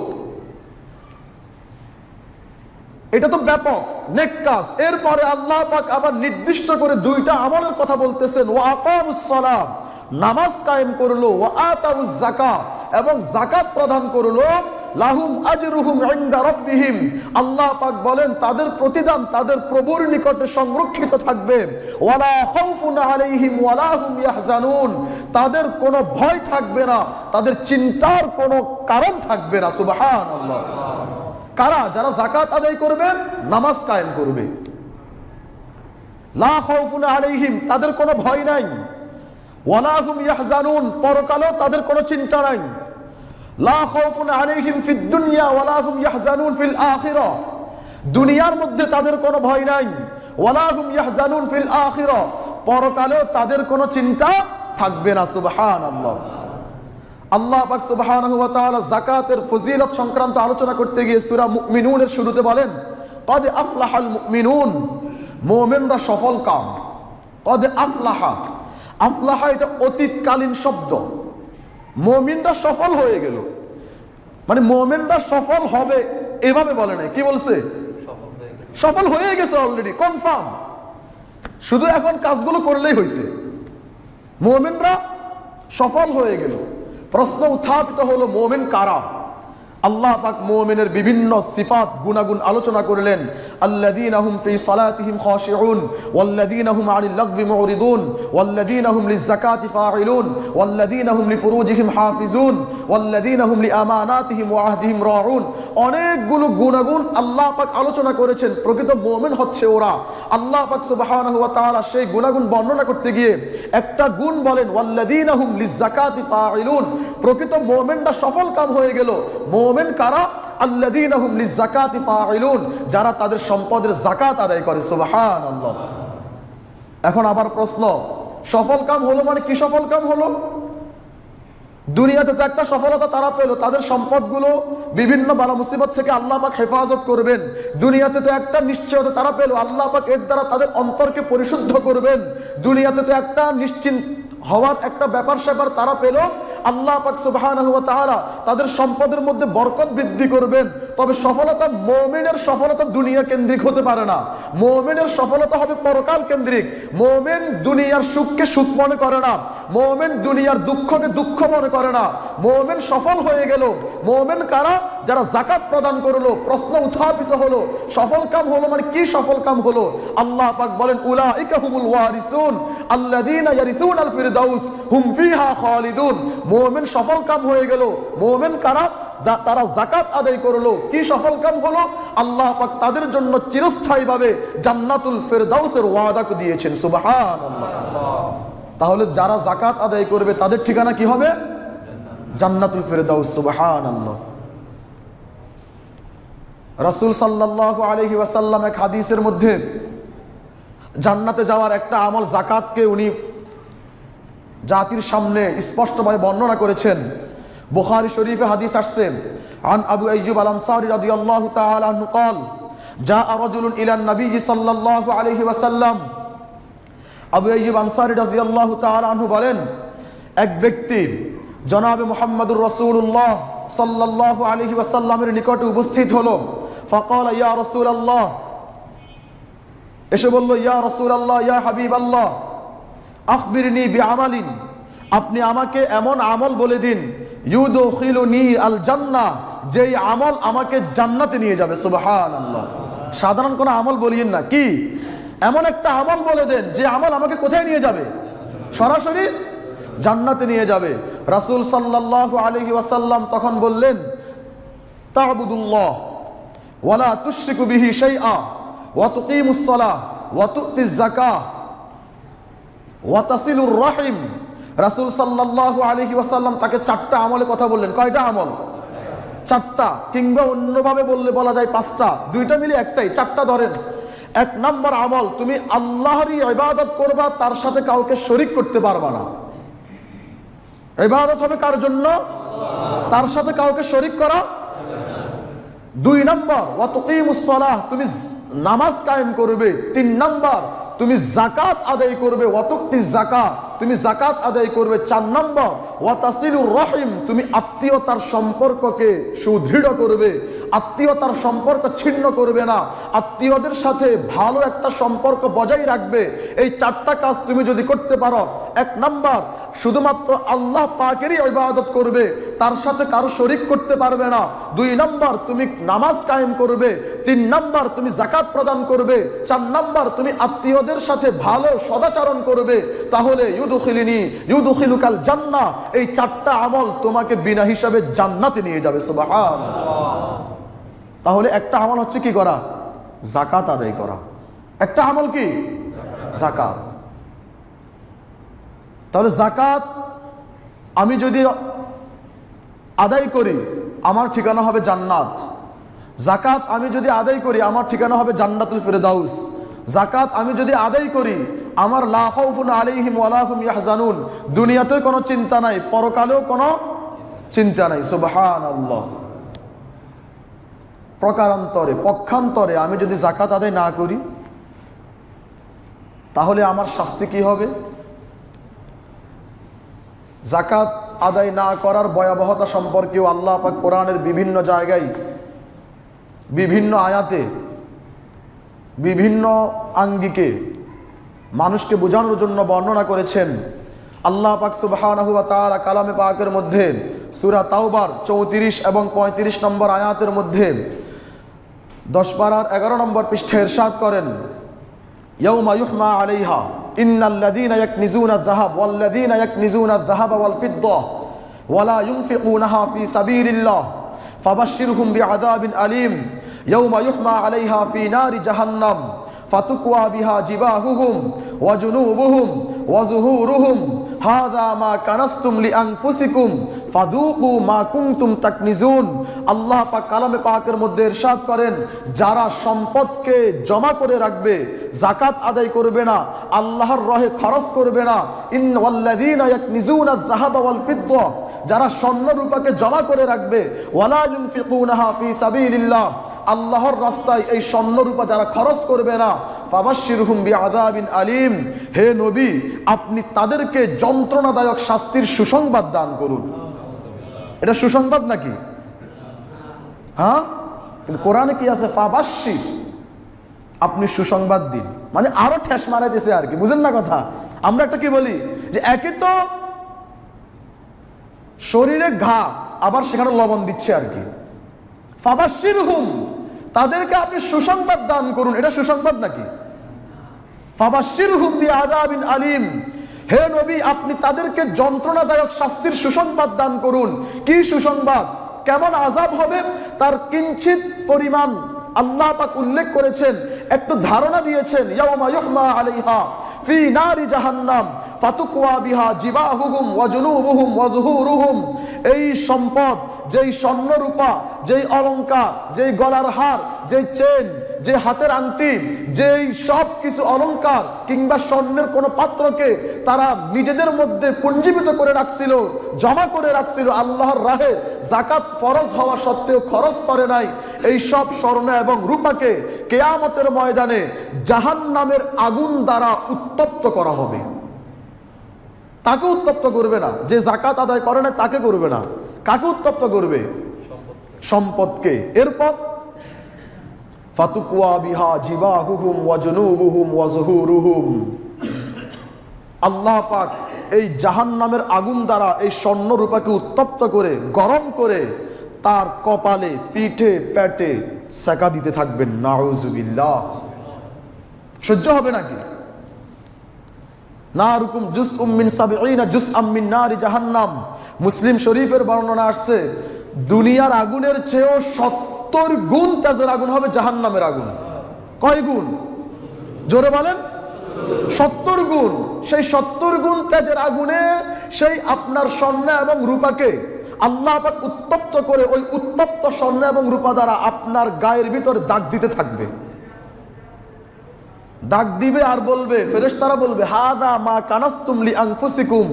এটা তো ব্যাপক নেক কাজ। এরপরে আল্লাহ পাক আবার নির্দিষ্ট করে 2টা আমলের কথা বলতেছেন, ওয়া আকামুস সালাহ, নামাজ কায়েম করলো, ওয়া আতাউজ যাকাত, এবং যাকাত প্রদান করলো, লাহুম আজরুহুম ইনদা রাব্বিহিম, আল্লাহ পাক বলেন তাদের প্রতিদান তাদের প্রভুর নিকটে সংরক্ষিত থাকবে, ওয়ালা খাউফুন আলাইহিম ওয়ালা হুম ইয়াহজানুন, তাদের কোনো ভয় থাকবে না, তাদের চিন্তার কোনো কারণ থাকবে না। সুবহানাল্লাহ। কারা? যারা যাকাত আদায় করবে, নামাজ কায়েম করবে। লা খাউফুন আলাইহিম, তাদের কোনো ভয় নাই। ওয়ালা হুম ইয়াহজানুন, পরকালেও তাদের কোনো চিন্তা নাই। লা খাউফুন আলাইহিম ফিদ দুনিয়া ওয়ালা হুম ইয়াহজানুন ফিল আখিরাহ, দুনিয়ার মধ্যে তাদের কোনো ভয় নাই। ওয়ালা হুম ইয়াহজানুন ফিল আখিরাহ, পরকালেও তাদের কোনো চিন্তা থাকবে না। সুবহানাল্লাহ। আল্লাহ পাক সুবহানাহু ওয়া তাআলা যাকাতের ফজিলত সংক্রান্ত আলোচনা করতে গিয়ে সূরা মুমিনুনের শুরুতে বলেন, কদ আফলাহাল মুমিনুন, মুমিনরা সফল কাম। কদ আফলাহা, আফলাহা এটা অতীতকালীন শব্দ। মুমিনরা সফল হয়ে গেল, মানে মুমিনরা সফল হবে এভাবে বলে নাই। কি বলছে? সফল হয়ে গেছে, অলরেডি কনফার্ম। শুধু এখন কাজগুলো করলেই হয়েছে। মুমিনরা সফল হয়ে গেল। প্রশ্ন উত্থাপিত হলো, মুমিন কারা? আল্লাহ পাক মুমিনের বিভিন্ন সিফাত গুণাগুণ আলোচনা করলেন। আল্লাযীনা হুম ফী সালাতিহিম খাশিউন ওয়াল্লাযীনা হুম আনিল লাগবি মুরিদুন ওয়াল্লাযীনা হুম লিয-যাকাতি ফাঈলুন ওয়াল্লাযীনা হুম লিফুরুজিহিম হাফিজুন ওয়াল্লাযীনা হুম লিআমানাতিহিম ওয়া আহদিহিম রাউন। অনেকগুলো গুণাগুণ আল্লাহ পাক আলোচনা করেছেন। প্রকৃত মুমিন হচ্ছে ওরা। আল্লাহ পাক সুবহানাহু ওয়া তাআলা সেই গুণাগুণ বর্ণনা করতে গিয়ে একটা গুণ বলেন, ওয়াল্লাযীনা হুম লিয-যাকাতি ফাঈলুন। প্রকৃত মুমিনরা সফল কাম হয়ে গেল। মুমিন কারা? আল্লাযীনা হুম লিয-যাকাতি ফাঈলুন, যারা তাদের সম্পদের যাকাত আদায় করে। সুবহানাল্লাহ। এখন আবার প্রশ্ন, সফল কাম হলো মানে কি সফল কাম হলো? দুনিয়াতে তো একটা সফলতা তারা পেল, তাদের সম্পদগুলো বিভিন্ন বালা মুসিবত থেকে আল্লাহ পাক হেফাজত করবেন। দুনিয়াতে তো একটা নিশ্চয়তা তারা পেল, আল্লাহ পাক এর দ্বারা তাদের অন্তরকে পরিশুদ্ধ করবেন। দুনিয়াতে তো একটা নিশ্চিন্ত হওয়ার একটা ব্যাপার স্যাপার তারা পেল, আল্লাহ পাক সুবহানাহু ওয়া তাআলা তাদের সম্পদের মধ্যে বরকত বৃদ্ধি করবেন। তবে সফলতা, মুমিনের সফলতা দুনিয়া কেন্দ্রিক হতে পারে না। মুমিনের সফলতা হবে পরকাল কেন্দ্রিক। মুমিন দুনিয়ার সুখকে সুখ মনে করে না, মুমিন দুনিয়ার দুঃখকে দুঃখ মনে করে না। মুমিন সফল হয়ে গেল। মুমিন কারা? যারা যাকাত প্রদান করলো। প্রশ্ন উত্থাপিত হলো, সফল কাম হলো মানে কি সফল কাম হলো? আল্লাহ পাক বলেন, উলাইকা হুমুল ওয়ারিসুন আল্লাযীনা ইয়ারিসুনাল ফিরদাউস হুম ফিহা খালিদুন। মুমিন সফল কাম হয়ে গেল। মুমিন কারা? তারা যাকাত আদায় করলো। কি সফল কাম হলো? আল্লাহ পাক তাদের জন্য চিরস্থায়ীভাবে জান্নাতুল ফিরদাউসের ওয়াদা দিয়েছেন। সুবহানাল্লাহ। তাহলে যারা যাকাত আদায় করবে তাদের ঠিকানা কি হবে? জান্নাতুল ফিরদাউস। সুবহানাল্লাহ। রাসূল সাল্লাল্লাহু আলাইহি ওয়াসাল্লাম এক হাদিসের মধ্যে জান্নাতে যাওয়ার একটা আমল যাকাতকে উনি জাতির সামনে স্পষ্টভাবে বর্ণনা করেছেন। বুখারী শরীফে হাদিস আসছে, আন আবু আইয়ুব আল আনসারী রাদিয়াল্লাহু তাআলা আনহু قال جاء رجل الى النبي صلى الله عليه وسلم। আবু আইয়ুব আনসারী রাদিয়াল্লাহু তাআলা আনহু বলেন, এক ব্যক্তি জনাবে মুহাম্মদুর রাসূলুল্লাহ সাল্লাল্লাহু আলাইহি ওয়াসাল্লামের নিকটে উপস্থিত হলো। ফাকাল ইয়া রাসূলুল্লাহ, এসে বলল, ইয়া রাসূলুল্লাহ, ইয়া হাবিবাল্লাহ, আখবিরনি বিআমালিন, আপনি আমাকে এমন আমল বলে দিন, ইউদখিলুনি আল জান্নাহ, যেই আমল আমাকে জান্নাতে নিয়ে যাবে। সুবহানাল্লাহ। সাধারণ কোনো আমল বলিয়েন না, কি এমন একটা আমল বলে দেন যে আমল আমাকে কোথায় নিয়ে যাবে? সরাসরি জান্নাতে নিয়ে যাবে। রাসূল সাল্লাল্লাহু আলাইহি ওয়াসাল্লাম তখন বললেন, তা'বুদুল্লাহ ওয়া লা তুশরিকু বিহি শাইআ ওয়া তুকিমুস সালাহ ওয়া তু'তিজ যাকাহ ওয়া তাসিলুর রাহিম। রাসূল সাল্লাল্লাহু আলাইহি ওয়াসাল্লাম তাকে চারটা আমলের কথা বললেন। কয়টা আমল? চারটা, কিংবা অন্যভাবে বলা যায় পাঁচটা, দুইটা মিলে একটাই, চারটা ধরেন। এক নম্বর আমল, তুমি আল্লাহরই ইবাদত করবা, তার সাথে কাউকে শরীক করতে পারবা না। ইবাদত হবে কার জন্য? তার সাথে কাউকে শরীক করা। দুই নম্বর, ওয়া তুকিমুস সালাহ, তুমি নামাজ কায়েম করবে। তিন নম্বর, তুমি যাকাত আদায় করবে, ওয়া তুতিজ যাকাত, তুমি যাকাত আদায় করবে। চার নম্বর, ওয়া তাসিলুর রহিম, তুমি আত্মীয়তার সম্পর্ককে সুদৃঢ় করবে, আত্মীয়তার সম্পর্ক ছিন্ন করবে না, আত্মীয়দের সাথে ভালো একটা সম্পর্ক বজায় রাখবে। এই চারটা কাজ তুমি যদি করতে পারো, এক নম্বর, শুধুমাত্র আল্লাহ পাকেরই ইবাদত করবে, তার সাথে কারো শরীক করতে পারবে না। দুই নম্বর, তুমি নামাজ কায়েম করবে। তিন নম্বর, তুমি যাকাত প্রদান করবে। চার নম্বর, তুমি আত্মীয়দের সাথে ভালো সদাচরণ করবে। তাহলে ইউদখিলুকাল জান্নাহ, এই চারটা আমল তোমাকে বিনা হিসাবে জান্নাতে নিয়ে যাবে। সুবহানাল্লাহ। তাহলে একটা আমল হচ্ছে কি করা? যাকাত আদায় করা। একটা আমল কি? যাকাত। তাহলে যাকাত আমি যদি আদায় করি, আমার ঠিকানা হবে জান্নাত। যাকাত আমি যদি আদায় করি, আমার ঠিকানা হবে জান্নাতুল ফিরদাউস। যাকাত আমি যদি আদায় করি, আমার লা খাউফুন আলাইহিম ওয়া লা হুম ইয়াহজানুন, দুনিয়াতে কোনো চিন্তা নাই, পরকালেও কোনো চিন্তা নাই। সুবহানাল্লাহ। প্রকারান্তরে, পক্ষান্তরে আমি যদি যাকাত আদায় না করি, তাহলে আমার শাস্তি কি হবে? যাকাত আদায় না করার ভয়াবহতা সম্পর্কেও আল্লাহ পাক কোরআনের বিভিন্ন জায়গায়, বিভিন্ন আয়াতে, বিভিন্ন আঙ্গিকে মানুষকে বোঝানোর জন্য বর্ণনা করেছেন। আল্লাহ পাক সুবহানাহু ওয়া তাআলা কালামে পাকের মধ্যে সূরা তাওবার 34 এবং 35 নম্বর আয়াতের মধ্যে 10 পারার 11 নম্বর পৃষ্ঠায় ইরশাদ করেন, ইয়াউমা ইউহমা আলাইহা ইন্নাল্লাযীনা ইয়াকনিজুনা আয-যাহাব ওয়াল্লাযীনা ইয়াকনিজুনা আয-যাহাবা ওয়াল ফিদ্দা ওয়ালা ইউনফিকুনাহা ফি সাবিলিল্লাহ ফাবাশশিরহুম বিআযাবিন আলীম ইয়াউমা ইউহমা আলাইহা ফি নারি জাহান্নাম ফাতুকওয়া বিহা জিবাহুহুম ওয়া জুনুবুহুম ওয়া যুহুরুহুম হাযা মা কানাসতুম লিআনফুসিকুম ফাযুকু মা কুনতুম তাকনিজুন। আল্লাহ পাক কালামে পাকের মধ্যে ইরশাদ করেন, যারা সম্পদকে জমা করে রাখবে, যাকাত আদায় করবে না, আল্লাহর রাহে খরচ করবে না, ইন্নাল্লাযীনা ইয়াকনিজুনা আয-যাহাবা ওয়াল ফিদ্দা, যারা স্বর্ণ রূপাকে জমা করে রাখবে, ওয়ালা ইউনফিকুনাহা ফি সাবিলিল্লাহ, আল্লাহর রাস্তায় এই স্বর্ণ রূপা যারা খরচ করবে না, ফাবাশশিরহুম বিআযাবিন আলীম, হে নবী আপনি তাদেরকে যন্ত্রণাদায়ক শাস্তির সুসংবাদ দান করুন। এটা সুসংবাদ নাকি? হ্যাঁ, কিন্তু কোরআনে কি আছে? ফাবাশশির, আপনি সুসংবাদ দিন, মানে আরো ঠেস মারাইতেছে আর কি, বুঝেন না কথা? আমরা একটা কি বলি যে একে তো শরীরে ঘা, আবার সেখানে লবণ দিচ্ছে আর কি। ফাবাশশিরহুম, তাদেরকে আপনি সুসংবাদ দান করুন, এটা সুসংবাদ নাকি? ফাবাশশিরহুম বিআযাবিন আলীম, হে নবী আপনি তাদেরকে যন্ত্রণাদায়ক শাস্তির সুসংবাদ দান করুন। কি সুসংবাদ, কেমন আযাব হবে তার কিঞ্চিত পরিমাণ আল্লাহ পাক উল্লেখ করেছেন, একটু ধারণা দিয়েছেন। ইয়াউমা ইউহমা আলাইহা ফি নারি জাহান্নাম ফাতুকওয়া বিহা জিবাহুহুম ওয়া জুনুবুহুম ওয়া যুহুরুহুম, এই সম্পদ, যেই স্বর্ণ রূপা, যেই অলংকার, যেই গলার হার, যেই চেন, যে হাতের আংটি, যেই সব কিছু অলংকার কিংবা স্বর্ণের কোনো পাত্রকে তারা নিজেদের মধ্যে পুঞ্জীভূত করে রাখছিল, জমা করে রাখছিল, আল্লাহর রাহে যাকাত ফরজ হওয়া সত্ত্বেও খরচ করে নাই, এই সব স্বর্ণ এবং রূপাকে কিয়ামতের ময়দানে জাহান্নামের আগুন দ্বারা উত্তপ্ত করা হবে। তাকে উত্তপ্ত করবে না, যে যাকাত আদায় করে না তাকে করবে না, কাকে উত্তপ্ত করবে? সম্পদকে। এরপর ফাতুকওয়া বিহা জিবাহুহুম ওয়া জুনুবুহুম ওয়া যুহুরুহুম, আল্লাহ পাক এই জাহান্নামের আগুন দ্বারা এই স্বর্ণ রূপাকে উত্তপ্ত করে, গরম করে তার কপালে, পিঠে, পেটে সেকা দিতে থাকবেন। নাউযুবিল্লাহ, সহ্য হবে নাকি? নারুকুম জুসউম মিন সাবঈনা জুসআম মিন নারি জাহান্নাম, মুসলিম শরীফের বর্ণনা আসছে দুনিয়ার আগুনের চেয়েও 70 গুণ তেজের আগুন হবে জাহান্নামের আগুন। কয় গুণ? জোরে বলেন। 70 গুণ। সেই 70 গুণ তেজের আগুনে সেই আপনার স্বর্ণ এবং রূপাকে আল্লাহ পাক উত্তপ্ত করে ওই উত্তপ্ত স্বর্ণ এবং রূপা দ্বারা আপনার গায়ের ভিতর দাগ দিতে থাকবে। দাগ দিবে আর বলবে, ফেরেশতারা বলবে, হাদা মা কানাসতুম লিআনফুসিকুম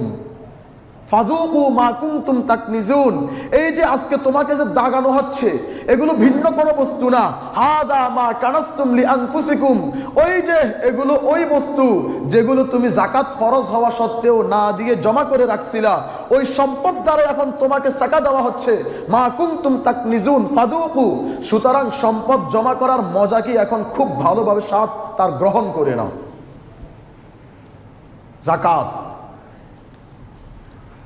ফাযুকু মা কুনতুম তাকনিজুন, এই যে আজকে তোমাকে যে দাগানো হচ্ছে এগুলো ভিন্ন কোনো বস্তু না। হাদা মা কানাসতুম লিআনফুসিকুম, ওই যে এগুলো ওই বস্তু যেগুলো তুমি যাকাত ফরজ হওয়া সত্ত্বেও না দিয়ে জমা করে রাখছিলা, ওই সম্পদ দ্বারা এখন তোমাকে সাকা দেওয়া হচ্ছে। মা কুনতুম তাকনিজুন ফাযুকু, সুতরাং সম্পদ জমা করার মজা কি এখন খুব ভালোভাবে স্বাদ তার গ্রহণ করে নাও। যাকাত।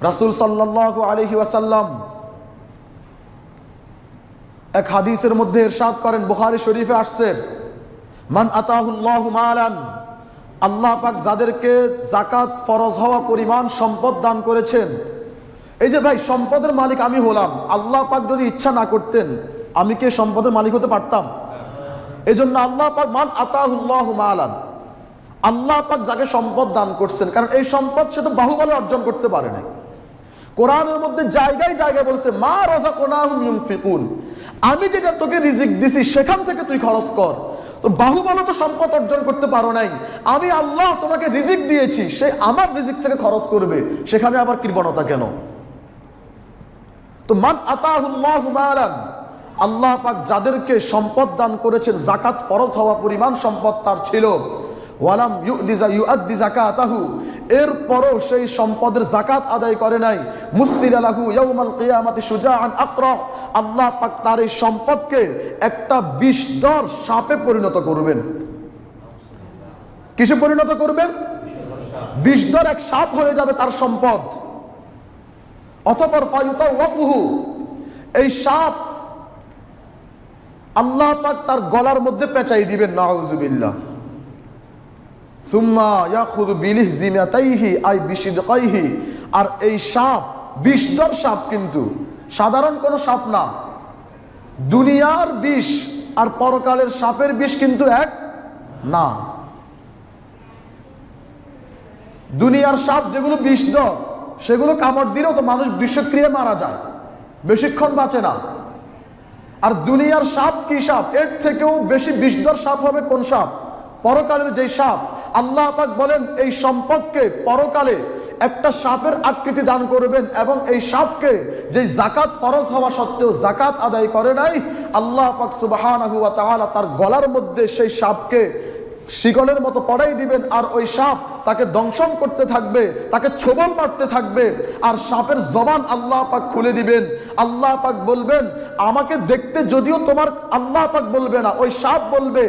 রাসূল সাল্লাল্লাহু আলাইহি ওয়াসাল্লাম এক হাদিসের মধ্যে ইরশাদ করেন, বুখারী শরীফে আসছে, মান আতাহুল্লাহু মালান, আল্লাহ পাক যাদেরকে যাকাত ফরজ হওয়া পরিমাণ সম্পদ দান করেছেন। এই যে ভাই সম্পদের মালিক আমি হলাম, আল্লাহ পাক যদি ইচ্ছা না করতেন আমি কি সম্পদের মালিক হতে পারতাম? এজন্য আল্লাহ পাক মান আতাহুল্লাহু মালান, আল্লাহ পাক যাকে সম্পদ দান করছেন, কারণ এই সম্পদ সে তো বাহুবলে অর্জন করতে পারে নাই। কোরআনের মধ্যে জায়গায় জায়গায় বলছে মা রাযাকনাহুম ইউনফিকুন, আমি যেটা তোকে রিজিক দিছি সেখান থেকে তুই খরচ কর। তো বাহুবলে তো সম্পদ অর্জন করতে পারো নাই, আমি আল্লাহ তোমাকে রিজিক দিয়েছি, সে আমার রিজিক থেকে খরচ করবে, সেখানে আবার কৃপণতা কেন? তো মান আতাহুল্লাহু মালান, আল্লাহ পাক যাদেরকে সম্পদ দান করেছেন, যাকাত ফরজ হওয়া পরিমাণ সম্পদ তার ছিল, ওয়ালাম ইউআদ্দি যাকাতাহু, এরপরও সেই সম্পদের যাকাত আদায় করে নাই, মুসতিরা লাহু ইয়াউমাল কিয়ামাতি শুজাআন আকরা, আল্লাহ পাক তার এই সম্পদকে একটা বিষধর সাপে পরিণত করবেন। কিসে পরিণত করবেন? বিষধর এক সাপ হয়ে যাবে তার সম্পদ। অতঃপর ফায়ুতাওয়াকুহু, এই সাপ আল্লাহ পাক তার গলার মধ্যে পেঁচাই দিবেন, নাউযুবিল্লাহ। সুম্মা ইয়াখুযু বিলিহজিমাতাইহি আই বিশিদকাইহি, আর এই সাপ বিষধর সাপ, কিন্তু সাধারণ কোনো সাপ না। দুনিয়ার বিষ আর পরকালের সাপের বিষ কিন্তু এক না। দুনিয়ার সাপ যেগুলো বিষধর, সেগুলো কামড় দিলেও তো মানুষ বিষক্রিয়া মারা যায়, বেশিক্ষণ বাঁচে না। আর দুনিয়ার সাপ কি সাপ? এর থেকেও বেশি বিষধর সাপ হবে কোন সাপ? পরকালের যেই সাপ। আল্লাহ পাক বলেন এই সম্পদকে পরকালে একটা সাপের আকৃতি দান করবেন, এবং এই সাপকে যে যাকাত ফরজ হওয়া সত্ত্বেও যাকাত আদায় করে নাই, আল্লাহ পাক সুবহানাহু ওয়া তাআলা তার গলার মধ্যে সেই সাপকে শিকলের মতো পড়াই দিবেন, আর ওই সাপ তাকে দংশন করতে থাকবে, তাকে ছোবল মারতে থাকবে, আর সাপের জবান আল্লাহ পাক খুলে দিবেন। আল্লাহ পাক বলবেন আমাকে দেখতে যদিও তোমার, আল্লাহ পাক বলবে না, ওই সাপ বলবে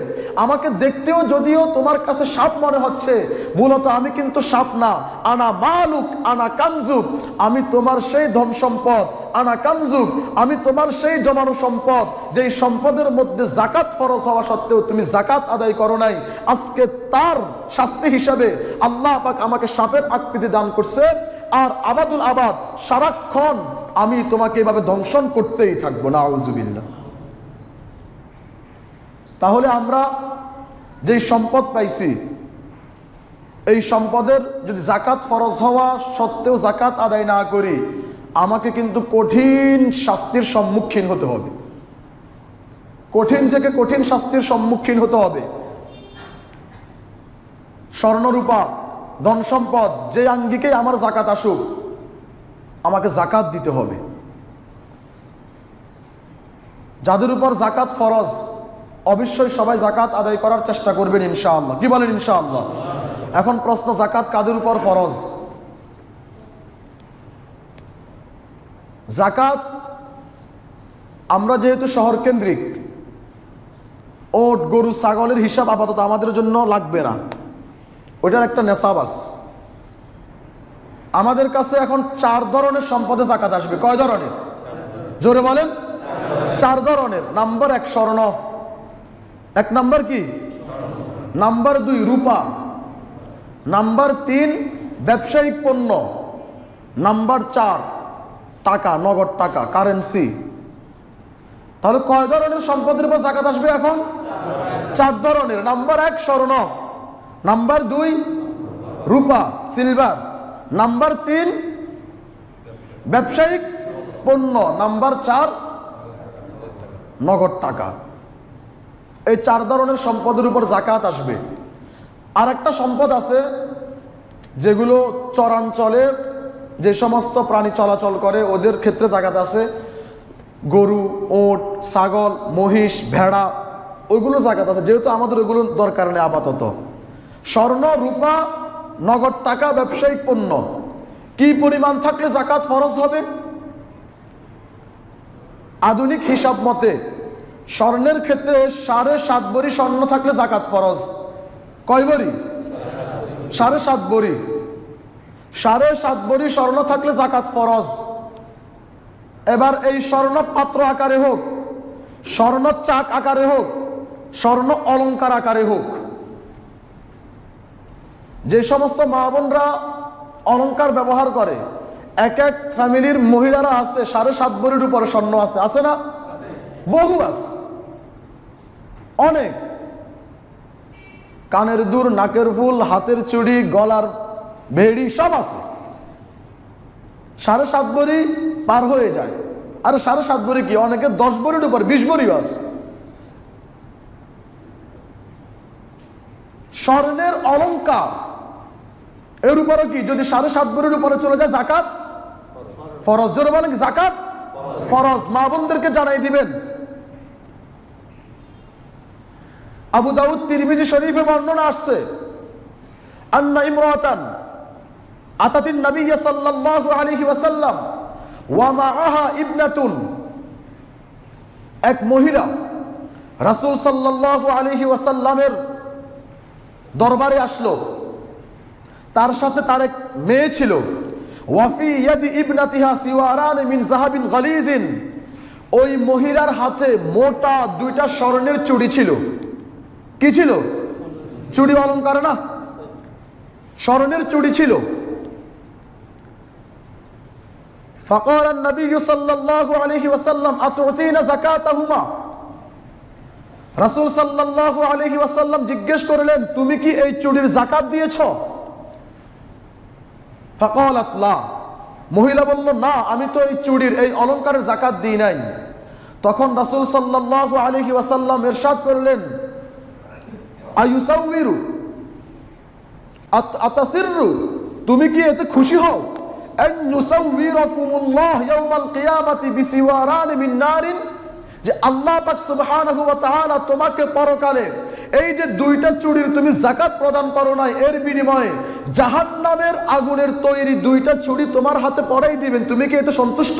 আমাকে দেখতেও যদিও তোমার কাছে সাপ মনে হচ্ছে, মূলত আমি কিন্তু সাপ না, আনা মালুক আনা কানজুক, আমি তোমার সেই ধন সম্পদ, আনা কানজুক, আমি তোমার সেই জমানো সম্পদ, যেই সম্পদের মধ্যে যাকাত ফরজ হওয়া সত্ত্বেও তুমি যাকাত আদায় করো নাই। আজকে তার শাস্তি হিসাবে আল্লাহ পাক আমাকে সাপের আকৃতি দান করছে, আর আবাদুল আবাদ সারাক্ষণ আমি তোমাকে এভাবে ধ্বংসন করতেই থাকবো, নাউযুবিল্লাহ। তাহলে আমরা যেই সম্পদ পাইছি, এই সম্পদের যদি যাকাত ফরজ হওয়া সত্ত্বেও যাকাত আদায় না করি, আমাকে কিন্তু কঠিন শাস্তির সম্মুখীন হতে হবে, কঠিন থেকে কঠিন শাস্তির সম্মুখীন হতে হবে। স্বর্ণরূপা ধন সম্পদ যে আঙ্গিকে আমার যাকাত আসুক, আমাকে যাকাত দিতে হবে। যাদের উপর যাকাত ফরজ, অবশ্যই সবাই যাকাত আদায় করার চেষ্টা করবেন ইনশাআল্লাহ। কি বলেন ইনশাআল্লাহ? এখন প্রশ্ন, যাকাত কাদের উপর ফরজ? যাকাত আমরা যেহেতু শহর কেন্দ্রিক, ওট গরু ছাগলের হিসাব আপাতত আমাদের জন্য লাগবে না, ওইটার একটা নেশাব আছে। আমাদের কাছে এখন 4 ধরনের সম্পদে যাকাত আসবে। কয় ধরনের? জোরে বলেন। 4 ধরনের। নাম্বার 1 স্বর্ণ, 1 নাম্বার কি? নাম্বার 2 রূপা, নাম্বার 3 ব্যবসায়িক পণ্য, নাম্বার 4 টাকা, নগদ টাকা, কারেন্সি। তাহলে কয় ধরনের সম্পদের উপর যাকাত আসবে এখন? 4 ধরনের। নাম্বার 1 স্বর্ণ, নাম্বার 2 রূপা সিলভার, নাম্বার 3 ব্যবসায়িক পণ্য, নাম্বার 4 নগদ টাকা। এই 4 ধরনের সম্পদের উপর যাকাত আসবে। আর একটা সম্পদ আছে যেগুলো চরাঞ্চলে যে সমস্ত প্রাণী চলাচল করে, ওদের ক্ষেত্রে যাকাত আছে। গরু, ওট, ছাগল, মহিষ, ভেড়া, ওইগুলো যাকাত আছে, যেহেতু আমাদের ওইগুলো দরকার নেই আপাতত। স্বর্ণ, রূপা, নগদ টাকা, ব্যবসায়িক পণ্য কি পরিমাণ থাকলে যাকাত ফরজ হবে? আধুনিক হিসাব মতে স্বর্ণের ক্ষেত্রে 7.5 ভরি স্বর্ণ থাকলে যাকাত ফরজ। কয় ভরি? 7.5 ভরি। 7.5 ভরি স্বর্ণ থাকলে যাকাত ফরজ। এবার এই স্বর্ণ পাত্র আকারে হোক, স্বর্ণ চাক আকারে হোক, স্বর্ণ অলংকার আকারে হোক, যে সমস্ত মা বোনরা অলংকার ব্যবহার করে, এক এক ফ্যামিলির মহিলারা আছে 7.5 ভরির উপরে স্বর্ণ আছে, আছে না? বহু আছে, অনেক। কানের দুল, নাকের ফুল, হাতের চুড়ি, গলার বেড়ি সব আছে। 7.5 ভরি পার হয়ে যায়। আর 7.5 ভরি কি, অনেকে 10 ভরির উপর 20 ভরিও আছে। স্বর্ণের অলংকার এর উপরে কি, যদি 7.5 ভরির উপরে চলে যায় যাকাত ফরজ। জোরে বলেন যাকাত ফরজ। মা বোনদেরকে জানাই দিবেন। আবু দাউদ তিরমিজি শরীফে বর্ণনা আসছে, আন্না ইমরাতান আতাতিন নবী সাল্লাল্লাহু আলাইহি ওয়াসাল্লাম ওয়া মাআহা ইবনাতুন, এক মহিলা রাসূল সাল্লাল্লাহু আলাইহি ওয়াসাল্লামের দরবারে আসলো, তার সাথে তার এক মেয়ে ছিল। ওয়াফি ইয়াদি ইবনাতিহা সিওয়ারান মিন যাহাবিন গালিজিন, ওই মহিলার হাতে মোটা দুইটা স্বর্ণের চুড়ি ছিল। কি ছিল? চুড়ি অলংকার না, স্বর্ণের চুড়ি ছিল। فقال النبي صلى الله عليه وسلم أتعطينا زكاتهما, রাসূল সাল্লাল্লাহু আলাইহি ওয়াসাল্লাম জিজ্ঞেস করলেন তুমি কি এই চুড়ির যাকাত দিয়েছো? ফাকালাত লা, মহিলা বলল না আমি তো এই চুড়ির এই অলংকারের যাকাত দিই নাই। তখন রাসূল সাল্লাল্লাহু আলাইহি ওয়াসাল্লাম ইরশাদ করলেন আয়ুসাউবিরু আতাসিররু, তুমি কি এতে খুশি হও? আন ইউসাউবিরাকুমুল্লাহ ইয়াউমাল কিয়ামাতি বিসিওয়ারান মিন নারিন, যে আল্লাহ পাক সুবহানাহু ওয়া তাআলা তোমাকে পরকালে এই যে দুইটা চুড়ির তুমি যাকাত প্রদান করো না, এর বিনিময়ে জাহান্নামের আগুনের তৈরি দুইটা চুড়ি তোমার হাতে পড়াই দিবেন। তুমি কি এতে সন্তুষ্ট?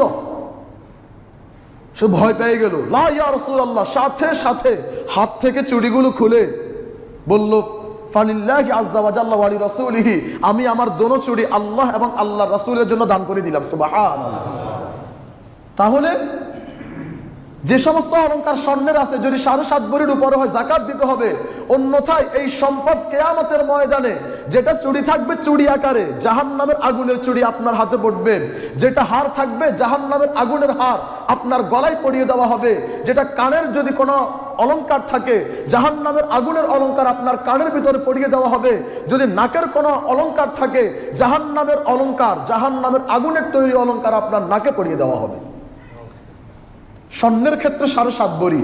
সে ভয় পেয়ে গেল। লা ইয়া রাসূলুল্লাহ, সাথে সাথে হাত থেকে চুড়িগুলো খুলে বলল ফালিল্লাহি আযজা ওয়া জাল্লা ওয়া লিরাসূলিহি, আমি আমার দোনো চুড়ি আল্লাহ এবং আল্লাহর রাসূলের জন্য দান করে দিলাম। সুবহানাল্লাহ। তাহলে যে সমস্ত অলংকার স্বর্ণের আছে যদি 7.5 ভরির উপরে হয় যাকাত দিতে হবে, অন্যথায় এই সম্পদ কিয়ামতের ময়দানে যেটা চুড়ি থাকবে চুড়ি আকারে জাহান্নামের আগুনের চুড়ি আপনার হাতে পড়বে, যেটা হার থাকবে জাহান্নামের আগুনের হার আপনার গলায় পরিয়ে দেওয়া হবে, যেটা কানের যদি কোনো অলংকার থাকে জাহান্নামের আগুনের অলংকার আপনার কানের ভিতরে পরিয়ে দেওয়া হবে, যদি নাকের কোনো অলংকার থাকে জাহান্নামের অলংকার জাহান্নামের আগুনের তৈরি অলংকার আপনার নাকে পরিয়ে দেওয়া হবে। স্বর্ণের ক্ষেত্রে 7.5 ভরি।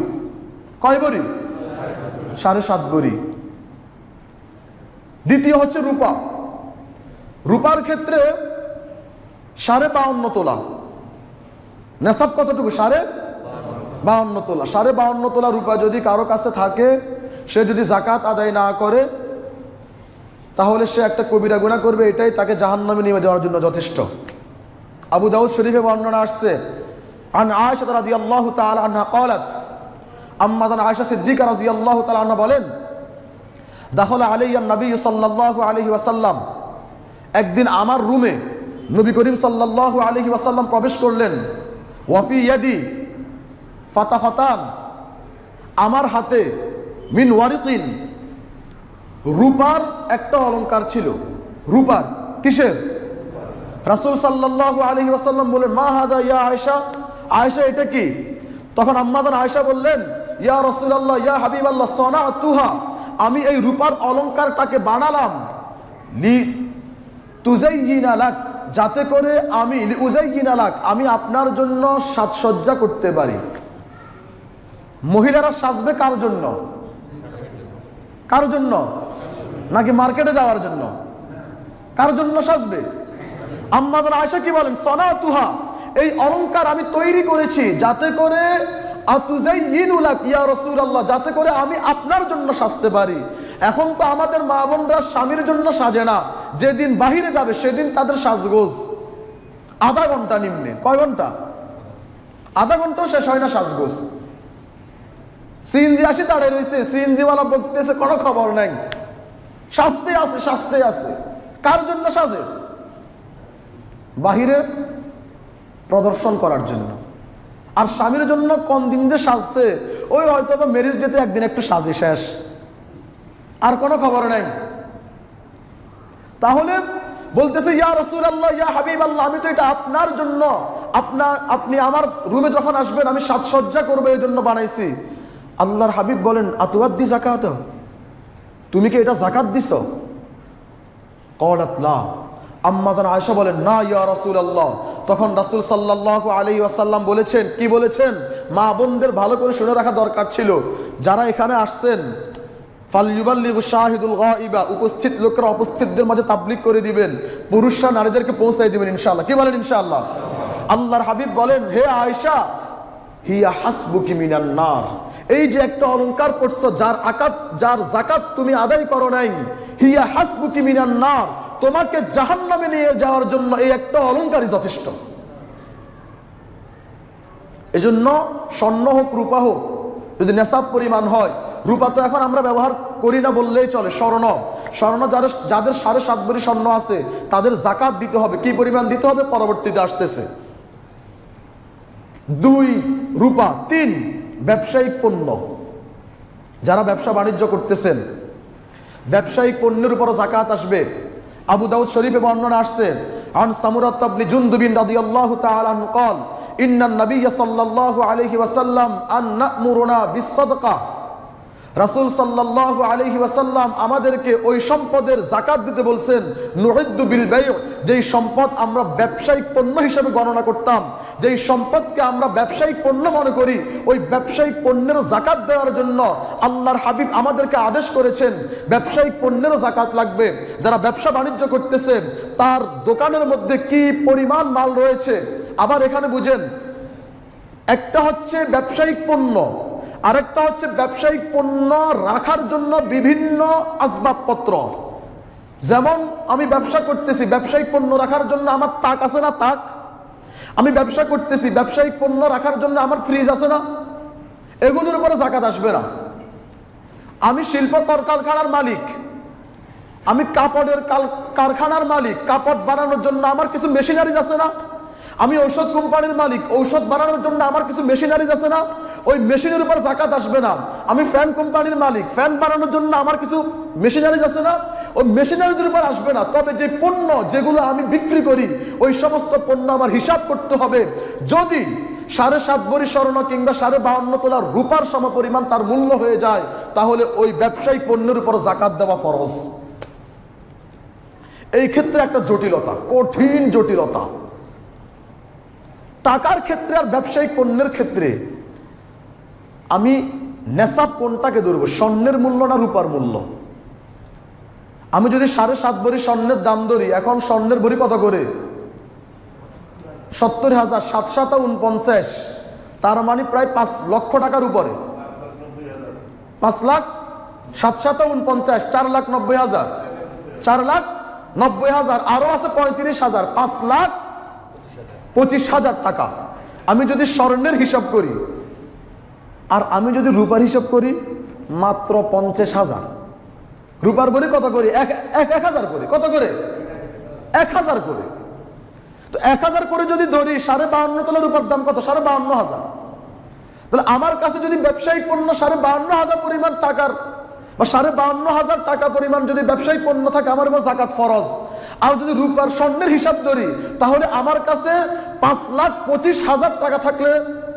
কয় ভরি? 7.5 ভরি। দ্বিতীয় হচ্ছে রূপা। রূপার ক্ষেত্রে 52.5 তোলা। নেসাব কতটুকু? 52 তোলা। 52.5 তোলা রূপা যদি কারো কাছে থাকে, সে যদি যাকাত আদায় না করে তাহলে সে একটা কবিরা গুনাহ করবে, এটাই তাকে জাহান্নামে নিয়ে যাওয়ার জন্য যথেষ্ট। আবু দাউদ শরীফে বর্ণনা আসছে عن عائشة رضي الله تعالى عنها قالت, أما زن عائشة صديقة رضي الله تعالى عنها বলেন دخل علي النبي صلى الله عليه وسلم, একদিন আমার রুমে নবী করিম সাল্লাল্লাহু আলাইহি ওয়াসাল্লাম প্রবেশ করলেন। ওয়াফি ইয়াদি ফাতাফাতান, আমার হাতে মিন ওয়ারিকিন, রূপার একটা অলংকার ছিল। রূপার কিসের? রাসূল সাল্লাল্লাহু আলাইহি ওয়াসাল্লাম বলেন মা হাদা ইয়া আয়েশা, আয়েশা এটা কি? তখন আম্মা জান আয়েশা বললেন ইয়া রাসূলুল্লাহ ইয়া হাবিবাল্লাহ সানাতুহা, আমি এই রূপার অলংকারটাকে বানালাম লি তুজাইয়িনা লাক, যাতে করে আমি লি উজাইয়িনা লাক, আমি আপনার জন্য সাজসজ্জা করতে পারি। মহিলারা সাজবে কার জন্য? কার জন্য? নাকি মার্কেটে যাওয়ার জন্য? কার জন্য সাজবে? আম্মা জান আয়েশা কি বলেন সানাতুহা, এই অলংকার আমি তৈরি করেছি যাতে করে আতুজাইয়িনু লাক ইয়া রাসূলুল্লাহ, যাতে করে আমি আপনার জন্য সাজতে পারি। এখন তো আমাদের মা বোনরা স্বামীর জন্য সাজে না, যেদিন বাহিরে যাবে সেদিন তাদের সাজগোজ আধা ঘন্টা নিম্নে। কয় ঘন্টা? আধা ঘন্টাও শেষ হয় না সাজগোজ। সিএনজি আসি দাঁড়িয়ে রয়েছে, সিএনজিওয়ালা বলতেছে কোনো খবর নাই, সাজতে আছে সাজতে আছে। কার জন্য সাজে? বাহিরে প্রদর্শন করার জন্য। আর স্বামীর জন্য কোন দিন যে সাজছে, ওই হয়তো বা ম্যারেজ ডেতে একদিন একটু সাজে, শেষ, আর কোনো খবর নাই। তাহলে বলতেছে ইয়া রাসূলুল্লাহ ইয়া হাবিবাল্লাহ, আমি তো এটা আপনার জন্য, আপনি আমার রুমে যখন আসবেন আমি সাজসজ্জা করবো এই জন্য বানাইছি। আল্লাহর হাবিব বলেন আতুআদ্দি যাকাত, তুমি কি এটা যাকাত দিছো? ক্বালাত লা, আম্মা জান আয়েশা বলেন না ইয়া রাসূলুল্লাহ। তখন রাসূল সাল্লাল্লাহু আলাইহি ওয়াসাল্লাম বলেছেন, কি বলেছেন? মা বোনদের ভালো করে শুনে রাখা দরকার ছিল, যারা এখানে আসছেন ফালইউবাল্লিগু শাহিদুল গায়বা, উপস্থিত লোকরা উপস্থিতদের মাঝে তাবলীগ করে দিবেন, পুরুষরা নারীদেরকে পৌঁছায় দিবেন ইনশাআল্লাহ। কি বলেন ইনশাআল্লাহ? আল্লাহর হাবিব বলেন হে আয়েশা হিয়া হাসবুকি মিনান নার, এই যে একটা অলংকার পড়ছো যার যাকাত তুমি আদায় করো নাই, হিয়া হাসবুকি মিনান নার, তোমাকে জাহান্নামে নিয়ে যাওয়ার জন্য এই একটা অলংকারই যথেষ্ট। এজন্য স্বর্ণ হোক রূপা হোক, যদি নেশাব পরিমাণ হয়, রূপা তো এখন আমরা ব্যবহার করি না বললেই চলে। স্বর্ণ যাদের 7.5 ভরি স্বর্ণ আছে তাদের জাকাত দিতে হবে। কি পরিমাণ দিতে হবে পরবর্তীতে আসতেছে। 2 রূপা। 3 ব্যবসায়িক পণ্য, যারা ব্যবসা বাণিজ্য করতেছেন ব্যবসায়িক পণ্যের উপর জাকাত আসবে। আবু দাউদ শরীফে বর্ণনা আসছে, আন সামুরাত ইবনে জুনদুব রাদিয়াল্লাহু তাআলা আনহু قال ان النبي صلى الله عليه وسلم ان نأمرنا بالصدقه। রাসূল সাল্লাল্লাহু আলাইহি ওয়াসাল্লাম আমাদেরকে ওই সম্পদের যাকাত দিতে বলছেন, নুইদ্দু বিল বাই', যেই সম্পদ আমরা ব্যবসায়িক পণ্য হিসেবে গণনা করতাম, যেই সম্পদকে আমরা ব্যবসায়িক পণ্য মনে করি, ওই ব্যবসায়িক পণ্যের যাকাত দেওয়ার জন্য আল্লাহর হাবিব আমাদেরকে আদেশ করেছেন। ব্যবসায়িক পণ্যের যাকাত লাগবে। যারা ব্যবসা বাণিজ্য করতেছে তার দোকানের মধ্যে কি পরিমাণ মাল রয়েছে। আবার এখানে বুঝেন, একটা হচ্ছে ব্যবসায়িক পণ্য, আরেকটা হচ্ছে ব্যবসায়িক পণ্য রাখার জন্য বিভিন্ন আসবাবপত্র। যেমন আমি ব্যবসা করতেছি, ব্যবসায়িক পণ্য রাখার জন্য আমার তাক আছে না? তাক। আমি ব্যবসা করতেছি, ব্যবসায়িক পণ্য রাখার জন্য আমার ফ্রিজ আছে না? এগুলোর উপরে যাকাত আসবে না। আমি শিল্প কলকারখানার মালিক, আমি কাপড়ের কারখানার মালিক, কাপড় বানানোর জন্য আমার কিছু মেশিনারিজ আছে না? আমি ঔষধ কোম্পানির মালিক, ঔষধ বানানোর জন্য আমার কিছু মেশিনারিজ আছে না? ওই মেশিনের উপর যাকাত আসবে না। আমি ফ্যান কোম্পানির মালিক, ফ্যান বানানোর জন্য আমার কিছু মেশিনারিজ আছে না? ওই মেশিনারিজের উপর আসবে না। তবে যে পণ্য যেগুলো আমি বিক্রি করি ওই সমস্ত পণ্য আমার হিসাব করতে হবে। যদি 7.5 ভরি স্বর্ণ কিংবা 52 তোলা রূপার সমপরিমাণ তার মূল্য হয়ে যায়, তাহলে ওই ব্যবসায়িক পণ্যের উপর যাকাত দেওয়া ফরজ। এই ক্ষেত্রে একটা জটিলতা, কঠিন জটিলতা। টাকার ক্ষেত্রে আর ব্যবসায়িক পণ্যের ক্ষেত্রে আমি নেশাব কোনটাকে ধরবো, স্বর্ণের মূল্য না রূপার মূল্য? আমি যদি 7.5 ভরি স্বর্ণের দাম ধরি, এখন স্বর্ণের ভরি কত করে? 70,000, 7 7 49, তার মানে প্রায় 5 লক্ষ টাকার উপরে। 5 লাখ 7 7 49, 4,90,000, 4,90,000, আরো আছে 35,000, 5,25,000 টাকা। আমি যদি স্বর্ণের হিসাব করি আর আমি যদি রূপার হিসাব করি, মাত্র 50,000। রূপার ভরি কত করে? 1,000 করে। কত করে? 1,000 করে। তো 1,000 করে যদি ধরি, 52 তোলা রূপার দাম কত? 52,000। তাহলে আমার কাছে যদি ব্যবসায়িক পণ্য 52,000 পরিমাণ টাকার বা 52,000 টাকা পরিমাণ যদি ব্যবসায়িক পণ্য থাকে, আমার উপর যাকাত ফরজ। আর যদি রূপার স্বর্ণের হিসাব ধরি, তাহলে আমার কাছে 5,25,000 টাকা থাকলে,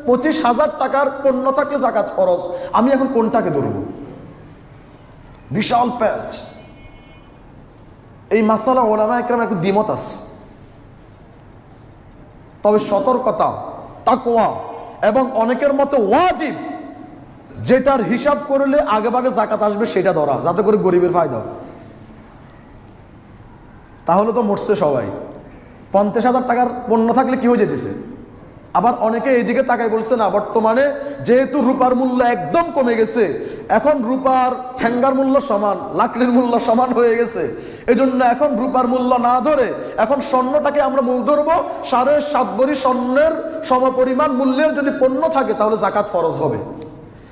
25,000 টাকার পণ্য থাকলে যাকাত ফরজ। আমি এখন কোনটাকে ধরবো? বিশাল প্যাচ। এই মাসালা ওলামা ইকরাম একটু দ্বিমত আছে। তবে সতর্কতা, তাকওয়া এবং অনেকের মতে ওয়াজিব, যেটার হিসাব করলে আগে ভাগে যাকাত আসবে সেটা ধরা, যাতে করে গরিবের ফায়দা। তাহলে তো মরছে সবাই। 50,000 টাকার পণ্য থাকলে কি হয়ে যেতেছে। আবার অনেকে এইদিকে তাকাই বলছে, না, বর্তমানে যেহেতু রূপার মূল্য একদম কমে গেছে, এখন রূপার ঠ্যাঙ্গার মূল্য সমান, লাকড়ির মূল্য সমান হয়ে গেছে, এজন্য এখন রূপার মূল্য না ধরে এখন স্বর্ণটাকে আমরা মূল ধরবো। 7.5 ভরি স্বর্ণের সমপরিমাণ মূল্যের যদি পণ্য থাকে তাহলে যাকাত ফরজ হবে।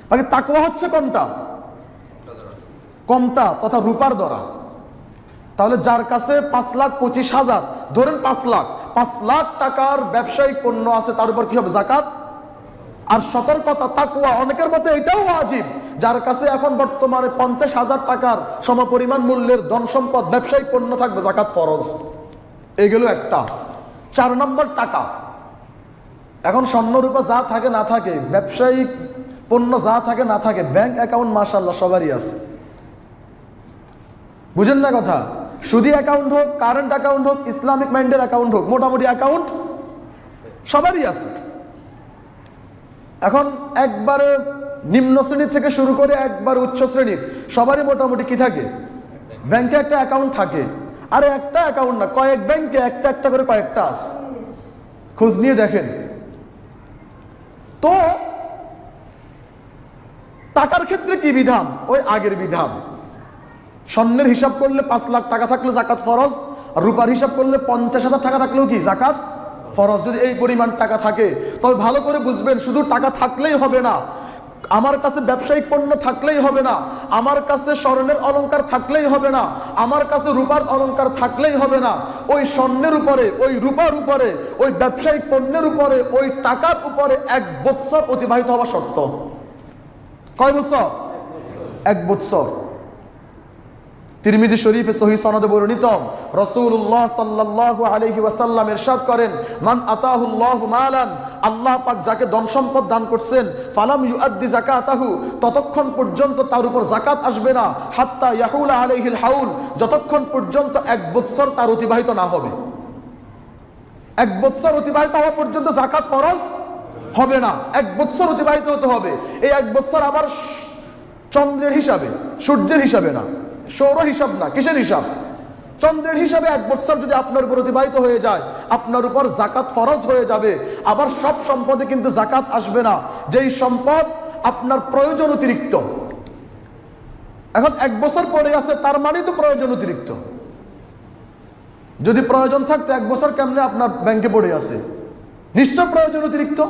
বাকি তাকওয়া হচ্ছে কোনটা? কমটা তথা রূপার ধরা। তাহলে যার কাছে 5,25,000, ধরেন 5 লাখ টাকার ব্যবসায়িক পণ্য আছে, তার উপর কি হবে? যাকাত। আর সতর্কতা, তাকওয়া, অনেকের মতে এটাও ওয়াজিব, যার কাছে এখন বর্তমানে 50,000 টাকার সমপরিমাণ মূল্যের ধন সম্পদ ব্যবসায়িক পণ্য থাকবে, যাকাত ফরজ। এগুলো একটা। 4 নম্বর টাকা। এখন স্বর্ণ রূপা যা থাকে না থাকে, ব্যবসায়িক পণ্য যা থাকে না থাকে, ব্যাংক অ্যাকাউন্ট মাশাআল্লাহ সবারই আছে। বুঝেন না কথা? সুদী অ্যাকাউন্ট হোক, কারেন্ট অ্যাকাউন্ট হোক, ইসলামিক মাইন্ডের অ্যাকাউন্ট হোক, মোটামুটি অ্যাকাউন্ট সবারই আছে। এখন একবারে নিম্ন শ্রেণী থেকে শুরু করে একবার উচ্চ শ্রেণীর সবারই মোটামুটি কি থাকে? ব্যাংকে একটা অ্যাকাউন্ট থাকে। আরে একটা অ্যাকাউন্ট না, কয়েক ব্যাংকে একটা একটা করে কয়েকটা আছে, খোঁজ নিয়ে দেখেন। তো টাকার ক্ষেত্রে কি বিধান? ওই আগের বিধান। স্বর্ণের হিসাব করলে 5 লাখ টাকা থাকলে যাকাত ফরজ, আর রূপার হিসাব করলে 50,000 টাকা থাকলেও কি যাকাত ফরজ। যদি এই পরিমাণ টাকা থাকে, তবে ভালো করে বুঝবেন, শুধু টাকা থাকলেই হবে না, আমার কাছে ব্যবসায়িক পণ্য থাকলেই হবে না, আমার কাছে স্বর্ণের অলংকার থাকলেই হবে না, আমার কাছে রূপার অলংকার থাকলেই হবে না। ওই স্বর্ণের উপরে, ওই রূপার উপরে, ওই ব্যবসায়িক পণ্যের উপরে, ওই টাকার উপরে 1 বৎসর অতিবাহিত হওয়া শর্ত। কয় বছর? 1 বৎসর। তিরমিজি শরীফে সহিহ সনদে বর্ণিত, রাসূলুল্লাহ সাল্লাল্লাহু আলাইহি ওয়াসাল্লাম ইরশাদ করেন, মান আতাহুল্লাহু মালান, আল্লাহ পাক যাকে ধন সম্পদ দান করছেন, ফালাম ইউআদ্দি যাকাতাহু, ততক্ষণ পর্যন্ত তার উপর যাকাত আসবে না, হাত্তা ইয়াহুলা আলাইহিল হাউল, যতক্ষণ পর্যন্ত 1 বৎসর তার অতিবাহিত না হবে। 1 বৎসর অতিবাহিত হওয়া পর্যন্ত যাকাত ফরজ হবে না, 1 বৎসর অতিবাহিত হতে হবে। এই 1 বৎসর আবার চন্দ্রের হিসাবে, সূর্যের হিসাবে না, সৌর হিসাব না। কিসের হিসাব? চন্দ্রের হিসাবে 1 বৎসর যদি আপনার উপর অতিবাহিত হয়ে যায়, আপনার উপর যাকাত ফরজ হয়ে যাবে। আবার সব সম্পদে কিন্তু যাকাত আসবে না, যেই সম্পদ আপনার প্রয়োজন অতিরিক্ত। এখন 1 বছর পরে আছে, তার মানে তো প্রয়োজন অতিরিক্ত। যদি প্রয়োজন থাকতো 1 বছর কেমনে আপনার ব্যাংকে পড়ে আছে? নিশ্চয় প্রয়োজন অতিরিক্ত।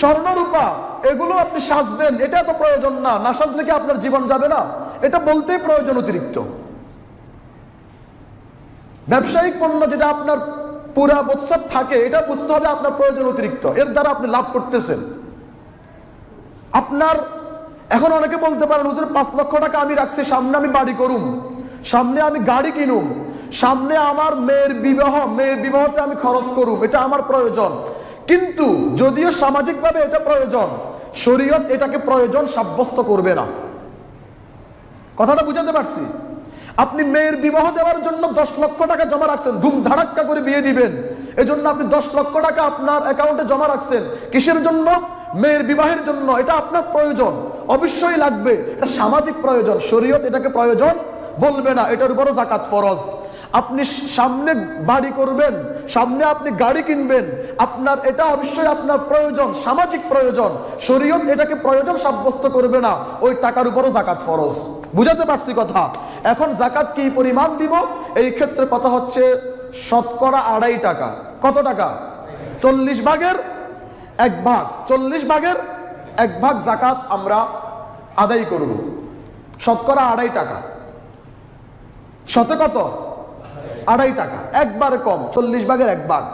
স্বর্ণ রূপা এগুলো আপনি সাজবেন, এটা তো প্রয়োজন না, না সাজলে কি আপনার জীবন যাবে না? এটা বলতেই প্রয়োজন অতিরিক্ত। ব্যবসায়িক পণ্য যেটা আপনার পুরা বৎসর থাকে, এটা বুঝতে হবে আপনার প্রয়োজন অতিরিক্ত, এর দ্বারা আপনি লাভ করতেছেন। আপনার এখন অনেকে বলতে পারেন, হুজুর 5 লক্ষ টাকা আমি রাখছি, সামনে আমি বাড়ি করুম, সামনে আমি গাড়ি কিনুম, সামনে আমার মেয়ের বিবাহতে আমি খরচ করুম, এটা আমার প্রয়োজন। কিন্তু যদিও সামাজিকভাবে এটা প্রয়োজন, শরীয়ত এটাকে প্রয়োজন সাব্যস্ত করবে না। কথাটা বুঝাতে পারছি? আপনি মেয়ের বিবাহ দেওয়ার জন্য 10 লক্ষ টাকা জমা রাখছেন, ধুমধাড়াক্কা করে বিয়ে দিবেন, এজন্য আপনি 10 লক্ষ টাকা আপনার অ্যাকাউন্টে জমা রাখছেন। কিসের জন্য? মেয়ের বিবাহের জন্য। এটা আপনার প্রয়োজন, অবশ্যই লাগবে, এটা সামাজিক প্রয়োজন, শরীয়ত এটাকে প্রয়োজন বলবে না, এটার উপরও যাকাত ফরজ। আপনি সামনে বাড়ি করবেন, সামনে আপনি গাড়ি কিনবেন, আপনার এটা অবশ্যই আপনার প্রয়োজন, সামাজিক প্রয়োজন, শরীয়ত এটাকে প্রয়োজন সাব্যস্ত করবে না, ওই টাকার উপরও যাকাত ফরজ। বুঝাতে পারছি কথা? এখন যাকাত কি পরিমাণ দিব? এই ক্ষেত্রে কথা হচ্ছে শতকরা 2.5 টাকা। কত টাকা? 40 ভাগের 1 ভাগ। 40 ভাগের 1 ভাগ যাকাত আমরা আদায় করব, শতকরা 2.5 টাকা। শতে কত? 2.5 টাকা, একবারে কম, 40 ভাগের 1 ভাগ।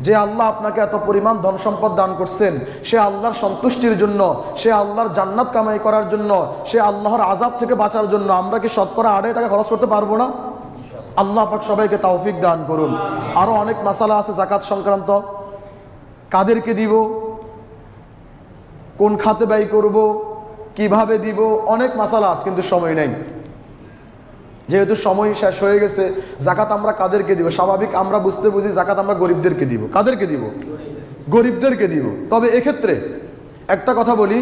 যে আল্লাহ আপনাকে এত পরিমাণ ধন সম্পদ দান করছেন, সে আল্লাহর সন্তুষ্টির জন্য, সে আল্লাহর জান্নাত কামাই করার জন্য, সে আল্লাহর আযাব থেকে বাঁচার জন্য আমরা কি শতকরা 2.5 টাকা খরচ করতে পারবো না? আল্লাহ পাক সবাইকে তৌফিক দান করুন। আরো অনেক মাসালা আছে যাকাত সংক্রান্ত, কাদেরকে দিব, কোন খাতে ব্যয় করব, কিভাবে দিব, অনেক মাসালা আছে, কিন্তু সময় নেই। যেহেতু সময় শেষ হয়ে গেছে, যাকাত আমরা কাদেরকে দিব? স্বাভাবিক আমরা বুঝি যাকাত আমরা গরিবদেরকে দিব। কাদেরকে দিব? গরিবদেরকে দিব। তবে এক্ষেত্রে একটা কথা বলি,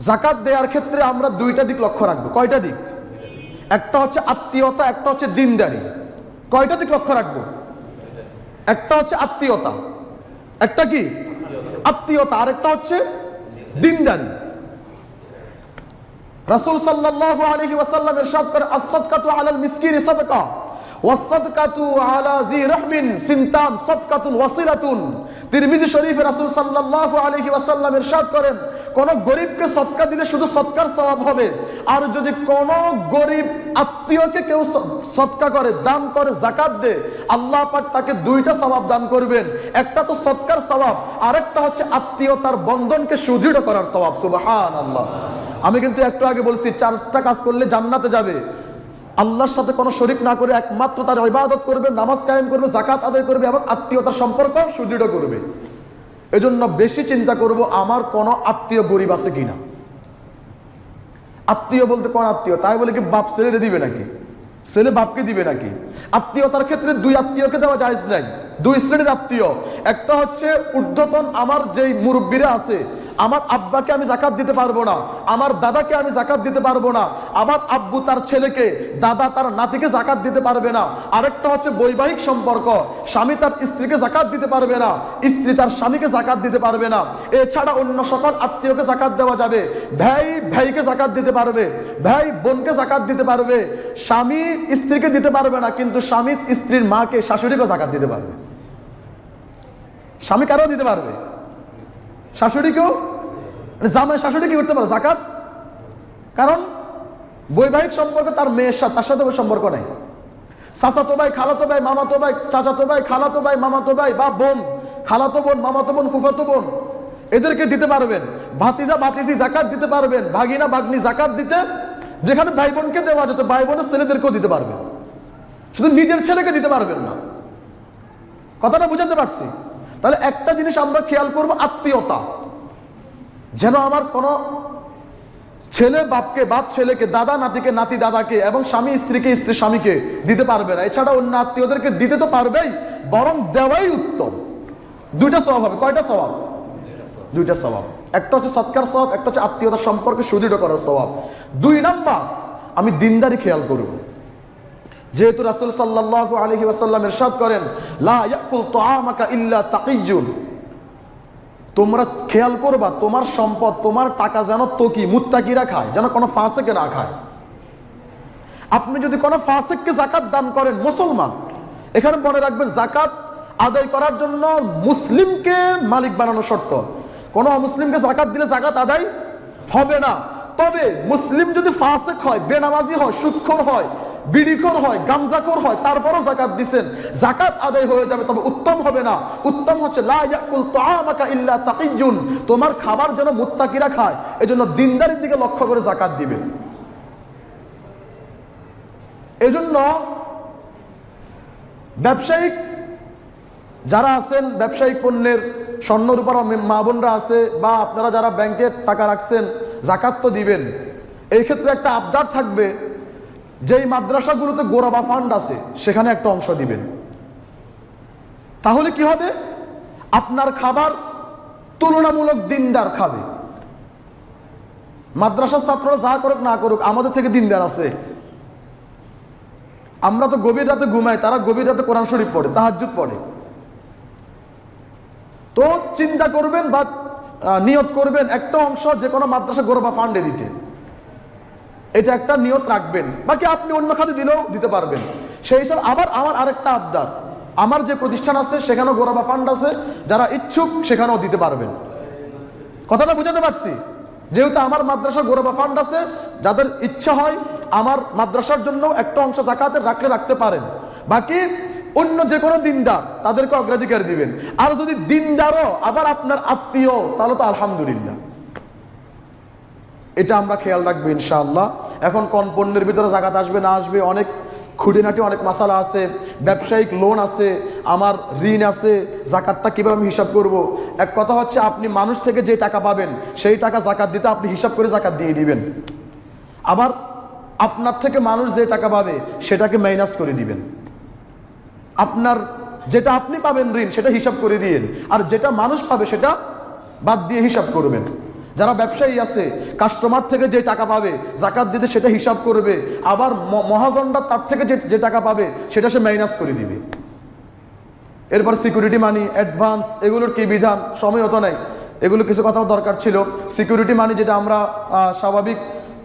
যাকাত দেওয়ার ক্ষেত্রে আমরা 2টা দিক লক্ষ্য রাখবো। কয়টা দিক? একটা হচ্ছে আত্মীয়তা, একটা হচ্ছে দিনদারি। কয়টা দিক লক্ষ্য রাখবো? একটা হচ্ছে আত্মীয়তা, একটা কি? আত্মীয়তা, আর একটা হচ্ছে দিনদারি। রাসূল সাল্লাল্লাহু আলাইহি ওয়াসাল্লাম ইরশাদ করে, আস-সাদকাতু আলাল মিসকিনি সাদকা ওয়াস-সাদকাতু আলা জি রাহমিন সিনতান সাদকাতুন ওয়াসিলাতুন। তিরমিজি শরীফে রাসূল সাল্লাল্লাহু আলাইহি ওয়াসাল্লাম ইরশাদ করেন, কোন গরিবকে সদকা দিলে শুধু সদকার সওয়াব হবে, আর যদি কোন গরিব আত্মীয়কে কেউ সদকা করে, দান করে, যাকাত দেয়, আল্লাহ পাক তাকে 2টা সওয়াব দান করবেন। একটা তো সদকার সওয়াব, আরেকটা হচ্ছে আত্মীয়তার বন্ধনকে সুদৃঢ় করার সওয়াব। সুবহানাল্লাহ। আমি কিন্তু একটু আগে বলছি 4টা কাজ করলে জান্নাতে যাবে। আল্লাহর সাথে কোনো শরীক না করে একমাত্র তার ইবাদত করবে, নামাজ কায়েম করবে, যাকাত আদায় করবে এবং আত্মীয়তার সম্পর্ক সুদৃঢ় করবে। এজন্য বেশি চিন্তা করব আমার কোনো আত্মীয় গরিব আছে কিনা। আত্মীয় বলতে কোন আত্মীয়? তাই বলে কি বাপ ছেলেরে দিবে নাকি? ছেলে বাপকে দিবে নাকি? আত্মীয়তার ক্ষেত্রে 2 আত্মীয়কে দেওয়া জায়েজ নাই। 2 শ্রেণীর আত্মীয়। একটা হচ্ছে ঊর্ধ্বতন, আমার যেই মুরব্বীরা আছে, আমার আব্বাকে আমি যাকাত দিতে পারবো না, আমার দাদাকে আমি যাকাত দিতে পারবো না, আবার আব্বু তার ছেলেকে, দাদা তার নাতিকে যাকাত দিতে পারবে না। আরেকটা হচ্ছে বৈবাহিক সম্পর্ক, স্বামী তার স্ত্রীকে যাকাত দিতে পারবে না, স্ত্রী তার স্বামীকে যাকাত দিতে পারবে না। এছাড়া অন্য সকল আত্মীয়কে যাকাত দেওয়া যাবে। ভাই ভাইকে যাকাত দিতে পারবে, ভাই বোনকে যাকাত দিতে পারবে, স্বামী স্ত্রীকে দিতে পারবে না, কিন্তু স্বামী স্ত্রীর মাকে, শাশুড়িকে যাকাত দিতে পারবে। স্বামী কারো দিতে পারবে, শাশুড়িকেও, জামাই শাশুড়ি কি করতে পারে জাকাত, কারণ বৈবাহিক সম্পর্ক তার মেয়ের সাথে, তার সাথে সম্পর্ক নেই। চাচাতো ভাই, খালাতো ভাই, মামাতো ভাই, চাচাতো ভাই, খালাতো ভাই, মামাতো ভাই বা বোন, খালাতো বোন, মামাতো বোন, ফুফাতো বোন, এদেরকে দিতে পারবেন। ভাতিজা ভাতিজি জাকাত দিতে পারবেন। ভাগিনা ভাগ্নি জাকাত দিতে, যেখানে ভাই বোনকে দেওয়া যেত ভাই বোনের ছেলেদেরকেও দিতে পারবেন, শুধু নিজের ছেলেকে দিতে পারবেন না। কথাটা বুঝাতে পারছি? তাহলে একটা জিনিস আমরা খেয়াল করব, আত্মীয়তা। যেন আমার কোনো ছেলে বাপকে, বাপ ছেলেকে, দাদা নাতিকে, নাতি দাদাকে, এবং স্বামী স্ত্রীকে, স্ত্রী স্বামীকে দিতে পারবে না। এছাড়া অন্য আত্মীয়দেরকে দিতে তো পারবেই, বরং দেওয়াই উত্তম। দুইটা স্বভাব হবে। কয়টা স্বভাব? দুইটা স্বভাব। একটা হচ্ছে সৎকার স্বভাব, একটা হচ্ছে আত্মীয়তার সম্পর্কে সুদৃঢ় করার স্বভাব। 2 নাম্বার, আমি দিনদারি খেয়াল করব। যেহেতু রাসূল সাল্লাল্লাহু আলাইহি ওয়াসাল্লাম ইরশাদ করেন, লা ইয়াকুল তুআমাকা ইল্লা তাকিয়্যুন, তোমরা খেয়াল করবা তোমার সম্পদ, তোমার টাকা যেন তকি, মুত্তাকিরা খায়, যেন কোনো ফাসিক না খায়। আপনি যদি কোনো ফাসিককে যাকাত দান করেন, মুসলমান, এখানে মনে রাখবেন যাকাত আদায় করার জন্য মুসলিমকে মালিক বানানো শর্ত। কোনো অমুসলিমকে যাকাত দিলে যাকাত আদায় হবে না। তবে মুসলিম যদি ফাসিক হয়, বেনামাজি হয়, সুদখোর হয়, বিড়িখোর হয়, গামজাখোর হয়, তারপরও যাকাত দিবেন, যাকাত আদায় হয়ে যাবে। তবে উত্তম হবে না। উত্তম হচ্ছে লা ইয়াকুল তুআমাকা ইল্লা তাকিয়্যুন, তোমার খাবার যেন মুত্তাকিরা খায়। এজন্য দিনদারির দিকে লক্ষ্য করে যাকাত দিবেন। এজন্য ব্যবসায়িক যারা আছেন, ব্যবসায়িক পণ্যের স্বর্ণর উপর মা বোনরা আছে, বা আপনারা যারা ব্যাংকে টাকা রাখছেন, যাকাত তো দিবেন। এই ক্ষেত্রে একটা আবদার থাকবে, যেই মাদ্রাসাগুলোতে গোরাবা ফান্ড আছে সেখানে একটা অংশ দিবেন। তাহলে কি হবে? আপনার খাবার তুলনামূলক দিনদার খাবে। মাদ্রাসার ছাত্ররা যা করুক না করুক, আমাদের থেকে দিনদার আছে। আমরা তো গভীর রাতে ঘুমাই, তারা গভীর রাতে কোরআন শরীফ পড়ে, তাহাজ্জুদ পড়ে। তো চিন্তা করবেন বা নিয়ত করবেন একটা অংশ যে কোনো মাদ্রাসা গোরাবা ফান্ডে দিতে, এটা একটা নিয়ত রাখবেন। বাকি আপনি অন্য খাতে দিলেও দিতে পারবেন। সেই হিসাবে আবার আমার আরেকটা আবদার, আমার যে প্রতিষ্ঠান আছে সেখানেও গোরাবা ফান্ড আছে, যারা ইচ্ছুক সেখানেও দিতে পারবেন। কথাটা বুঝাতে পারছি? যেহেতু আমার মাদ্রাসা গোরাবা ফান্ড আছে, যাদের ইচ্ছা হয় আমার মাদ্রাসার জন্য একটা অংশ যাকাতের রাখলে রাখতে পারেন। বাকি অন্য যে কোনো দিনদার তাদেরকে অগ্রাধিকার দিবেন। আর যদি দিনদারও আবার আপনার আত্মীয়, তাহলে তো আলহামদুলিল্লাহ। এটা আমরা খেয়াল রাখবো ইনশাআল্লাহ। এখন কোন পণ্যের ভিতরে যাকাত আসবে না আসবে, অনেক খুঁটিনাটি অনেক মাসালা আছে। ব্যবসায়িক লোন আছে, আমার ঋণ আছে, যাকাতটা কিভাবে আমি হিসাব করব। এক কথা হচ্ছে, আপনি মানুষ থেকে যে টাকা পাবেন সেই টাকা যাকাত দিতে আপনি হিসাব করে যাকাত দিয়ে দিবেন। আবার আপনার থেকে মানুষ যে টাকা পাবে সেটাকে মাইনাস করে দিবেন। আপনার যেটা আপনি পাবেন ঋণ, সেটা হিসাব করে দিয়েন, আর যেটা মানুষ পাবে সেটা বাদ দিয়ে হিসাব করবেন। যারা ব্যবসায়ী আছে, কাস্টমার থেকে যে টাকা পাবে যাকাত দিতে সেটা হিসাব করবে, আবার মহাজনরা তার থেকে যে টাকা পাবে সেটা সে মাইনাস করে দিবে। এরপর সিকিউরিটি মানি, অ্যাডভান্স, এগুলোর কি বিধান, সময় হতো নাই, এগুলো কিছু কথা দরকার ছিল। সিকিউরিটি মানি যেটা আমরা স্বাভাবিক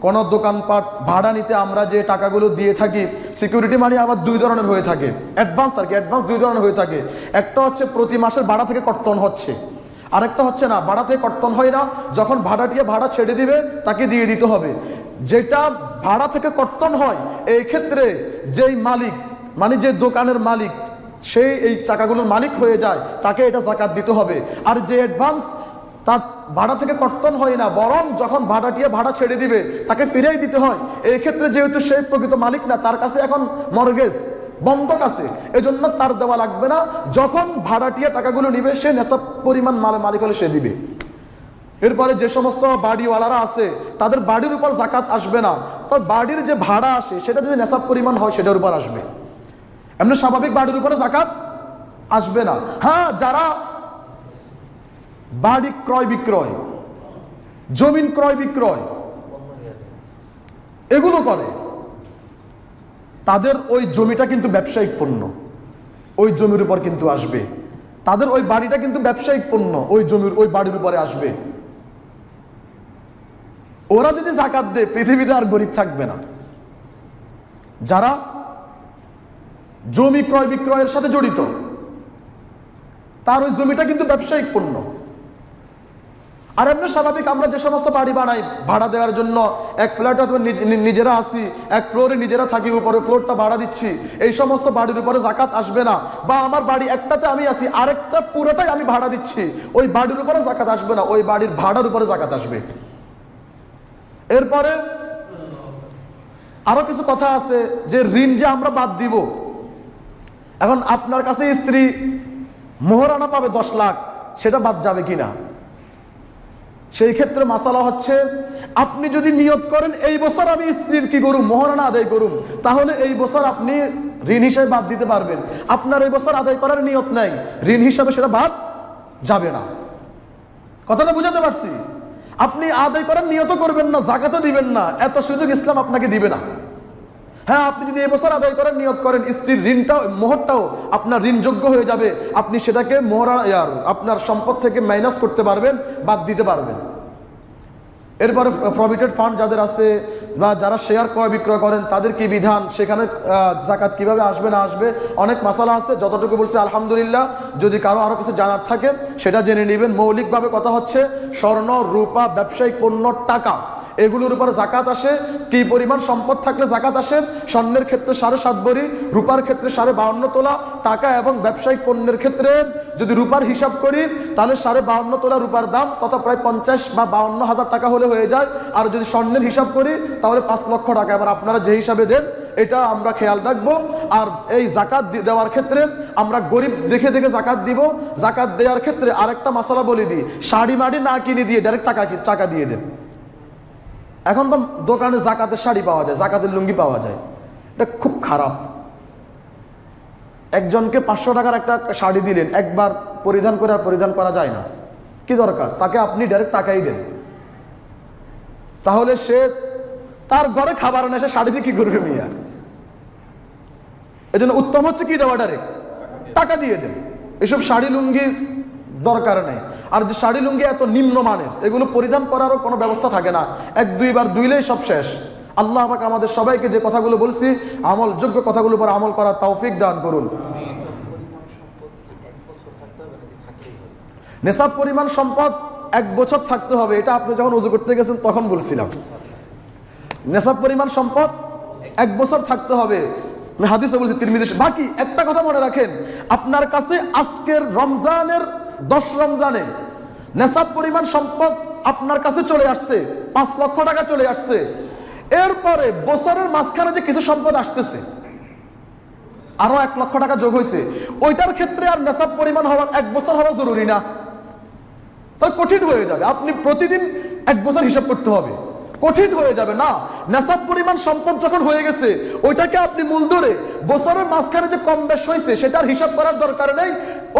কোনো দোকানপাট ভাড়া নিতে আমরা যে টাকাগুলো দিয়ে থাকি, সিকিউরিটি মানি আবার 2 ধরনের হয়ে থাকে। অ্যাডভান্স আর কি, অ্যাডভান্স 2 ধরনের হয়ে থাকে। একটা হচ্ছে প্রতি মাসের ভাড়া থেকে কর্তন হচ্ছে, আরেকটা হচ্ছে না, ভাড়া থেকে কর্তন হয় না, যখন ভাড়াটিয়া ভাড়া ছেড়ে দিবে তাকে দিয়ে দিতে হবে। যেটা ভাড়া থেকে কর্তন হয়, এই ক্ষেত্রে যেই মালিক, মানে যে দোকানের মালিক, সেই এই টাকাগুলোর মালিক হয়ে যায়, তাকে এটা যাকাত দিতে হবে। আর যে অ্যাডভান্স, তার ভাড়া থেকে কর্তন হয় না, বরং যখন ভাড়াটিয়া ভাড়া ছেড়ে দিবে তাকে ফিরেই দিতে হয়। এই ক্ষেত্রে যেহেতু সেই প্রকৃত মালিক না, তার কাছে এখন মর্গেজ, বন্ধক আছে, এজন্য তার দেওয়া লাগবে না। যখন ভাড়াটিয়া টাকাগুলো নিবে, সে নেশাব পরিমাণ মালিক হলে সে দিবে। এরপরে যে সমস্ত বাড়িওয়ালারা আছে, তাদের বাড়ির উপর যাকাত আসবে না, তো বাড়ির যে ভাড়া আসে সেটা যদি নেশাব পরিমাণ হয় সেটার উপর আসবে। এমনি স্বাভাবিক বাড়ির উপরে যাকাত আসবে না। হ্যাঁ, যারা বাড়ি ক্রয় বিক্রয়, জমিন ক্রয় বিক্রয় এগুলো করে, তাদের ওই জমিটা কিন্তু ব্যবসায়িক পণ্য, ওই জমির উপর কিন্তু আসবে। তাদের ওই বাড়িটা কিন্তু ব্যবসায়িক পণ্য, ওই জমির ওই বাড়ির উপরে আসবে। ওরা যদি যাকাত দেয়, পৃথিবীতে আর গরিব থাকবে না। যারা জমি ক্রয় বিক্রয়ের সাথে জড়িত, তার ওই জমিটা কিন্তু ব্যবসায়িক পণ্য। আর এমনি স্বাভাবিক আমরা যে সমস্ত বাড়ি বানাই ভাড়া দেওয়ার জন্য, এক ফ্ল্যাটে অথবা নিজেরা আসি, এক ফ্লোরে নিজেরা থাকি, উপরে ফ্লোরটা ভাড়া দিচ্ছি, এই সমস্ত বাড়ির উপরে জাকাত আসবে না। বা আমার বাড়ি একটাতে আমি আসি, আরেকটা পুরোটাই আমি ভাড়া দিচ্ছি, ওই বাড়ির উপরে জাকাত আসবে না, ওই বাড়ির ভাড়ার উপরে জাকাত আসবে। এরপরে আরো কিছু কথা আছে যে ঋণ যে আমরা বাদ দিব। এখন আপনার কাছে স্ত্রী মোহরানা পাবে 10 লাখ, সেটা বাদ যাবে কিনা? সেই ক্ষেত্রে মাসালা হচ্ছে, আপনি যদি নিয়ত করেন এই বছর আমি স্ত্রীর কি করুম, মোহরানা আদায় করুম, তাহলে এই বছর আপনি ঋণ হিসেবে বাদ দিতে পারবেন। আপনার এই বছর আদায় করার নিয়ত নাই, ঋণ হিসাবে সেটা বাদ যাবে না। কথাটা বুঝাতে পারছি? আপনি আদায় করার নিয়ত করবেন না, জাকাতও দিবেন না, এত সুযোগ ইসলাম আপনাকে দিবে না। হ্যাঁ, আপনি যদি এই বছর আদায় করার নিয়ত করেন, স্ত্রীর ঋণটাও, মোহরটাও আপনার ঋণযোগ্য হয়ে যাবে, আপনি সেটাকে আপনার সম্পদ থেকে মাইনাস করতে পারবেন, বাদ দিতে পারবেন। এরপরে প্রভিডেন্ট ফান্ড যাদের আছে বা যারা শেয়ার ক্রয় বিক্রয় করেন তাদের কি বিধান, সেখানে জাকাত কিভাবে আসবে না আসবে, অনেক মাসালা আছে। যতটুকু বলছি আলহামদুলিল্লাহ, যদি কারো আরো কিছু জানার থাকে সেটা জেনে নেবেন। মৌলিকভাবে কথা হচ্ছে, স্বর্ণ, রূপা, ব্যবসায়িক পণ্য, টাকা, এগুলোর উপর জাকাত আসে। কি পরিমাণ সম্পদ থাকলে জাকাত আসে? স্বর্ণের ক্ষেত্রে 7.5 ভরি, রূপার ক্ষেত্রে 52.5 তোলা, টাকা এবং ব্যবসায়িক পণ্যের ক্ষেত্রে যদি রূপার হিসাব করি তাহলে 52.5 তোলা রূপার দাম, তথা প্রায় 50 বা 52 হাজার টাকা হলে হয়ে যায়। আর যদি স্বর্ণের হিসাব করি তাহলে 5 লক্ষ টাকা। এবার আপনারা যে হিসাবে দেন এটা আমরা খেয়াল রাখবো। আর এই জাকাত দেওয়ার ক্ষেত্রে আমরা গরিব দেখে দেখে জাকাত দিব। জাকাত দেওয়ার ক্ষেত্রে আরেকটা মাসালা বলে দিই, শাড়ি মাড়ি না কিনে দিয়ে ডাইরেক্ট টাকা দিয়ে দেন। এখন তো দোকানে জাকাতের শাড়ি পাওয়া যায়, জাকাতের লুঙ্গি পাওয়া যায়, এটা খুব খারাপ। একজনকে 500 টাকার একটা শাড়ি দিলেন, একবার পরিধান করে আর পরিধান করা যায় না, কি দরকার? তাকে আপনি ডাইরেক্ট টাকাই দেন। তাহলে সে তার ঘরে খাবার না, সে শাড়ি দিয়ে কি করবে মিয়া? এই জন্য উত্তম হচ্ছে কি দেওয়া, ডাইরেক্ট টাকা দিয়ে দেন। এসব শাড়ি লুঙ্গির দরকার নেই। আর যে শাড়ি লুঙ্গি এত নিম্নমানের, এগুলো পরিধান করারও কোনো ব্যবস্থা থাকে না, 1-2 বার ধুইলেই সব শেষ। আল্লাহ পাক আমাদের সবাইকে যে কথাগুলো বলছি আমলযোগ্য কথাগুলোর উপর আমল করার তৌফিক দান করুন। নেশাব পরিমাণ সম্পদ 1 বছর থাকতে হবে, এটা আপনি যখন ওযু করতে গেছেন তখন বলছিলাম। নেশাব পরিমাণ সম্পদ 1 বছর থাকতে হবে, আমি হাদিসে বলছি, তিরমিজি। বাকি একটা কথা মনে রাখেন, আপনার কাছে আজকের রমজানের 10 রমজানে নেশাব পরিমাণ সম্পদ আপনার কাছে চলে আসছে, 5 লক্ষ টাকা চলে আসছে। এরপরে বছরের মাঝখানে যে কিছু সম্পদ আসতেছে, আরো 1 লক্ষ টাকা যোগ হয়েছে, ওইটার ক্ষেত্রে আর নেশাব পরিমাণ হওয়ার 1 বছর হওয়া জরুরি না। তাহলে কঠিন হয়ে যাবে, আপনি প্রতিদিন 1 বছর হিসাব করতে হবে, কঠিন হয়ে যাবে না। নেশাব পরিমাণ সম্পদ যখন হয়ে গেছে, ওইটাকে আপনি মূল ধরে বছরের মাঝখানে যে কম বেশ হয়েছে সেটার হিসাব করার দরকার নেই।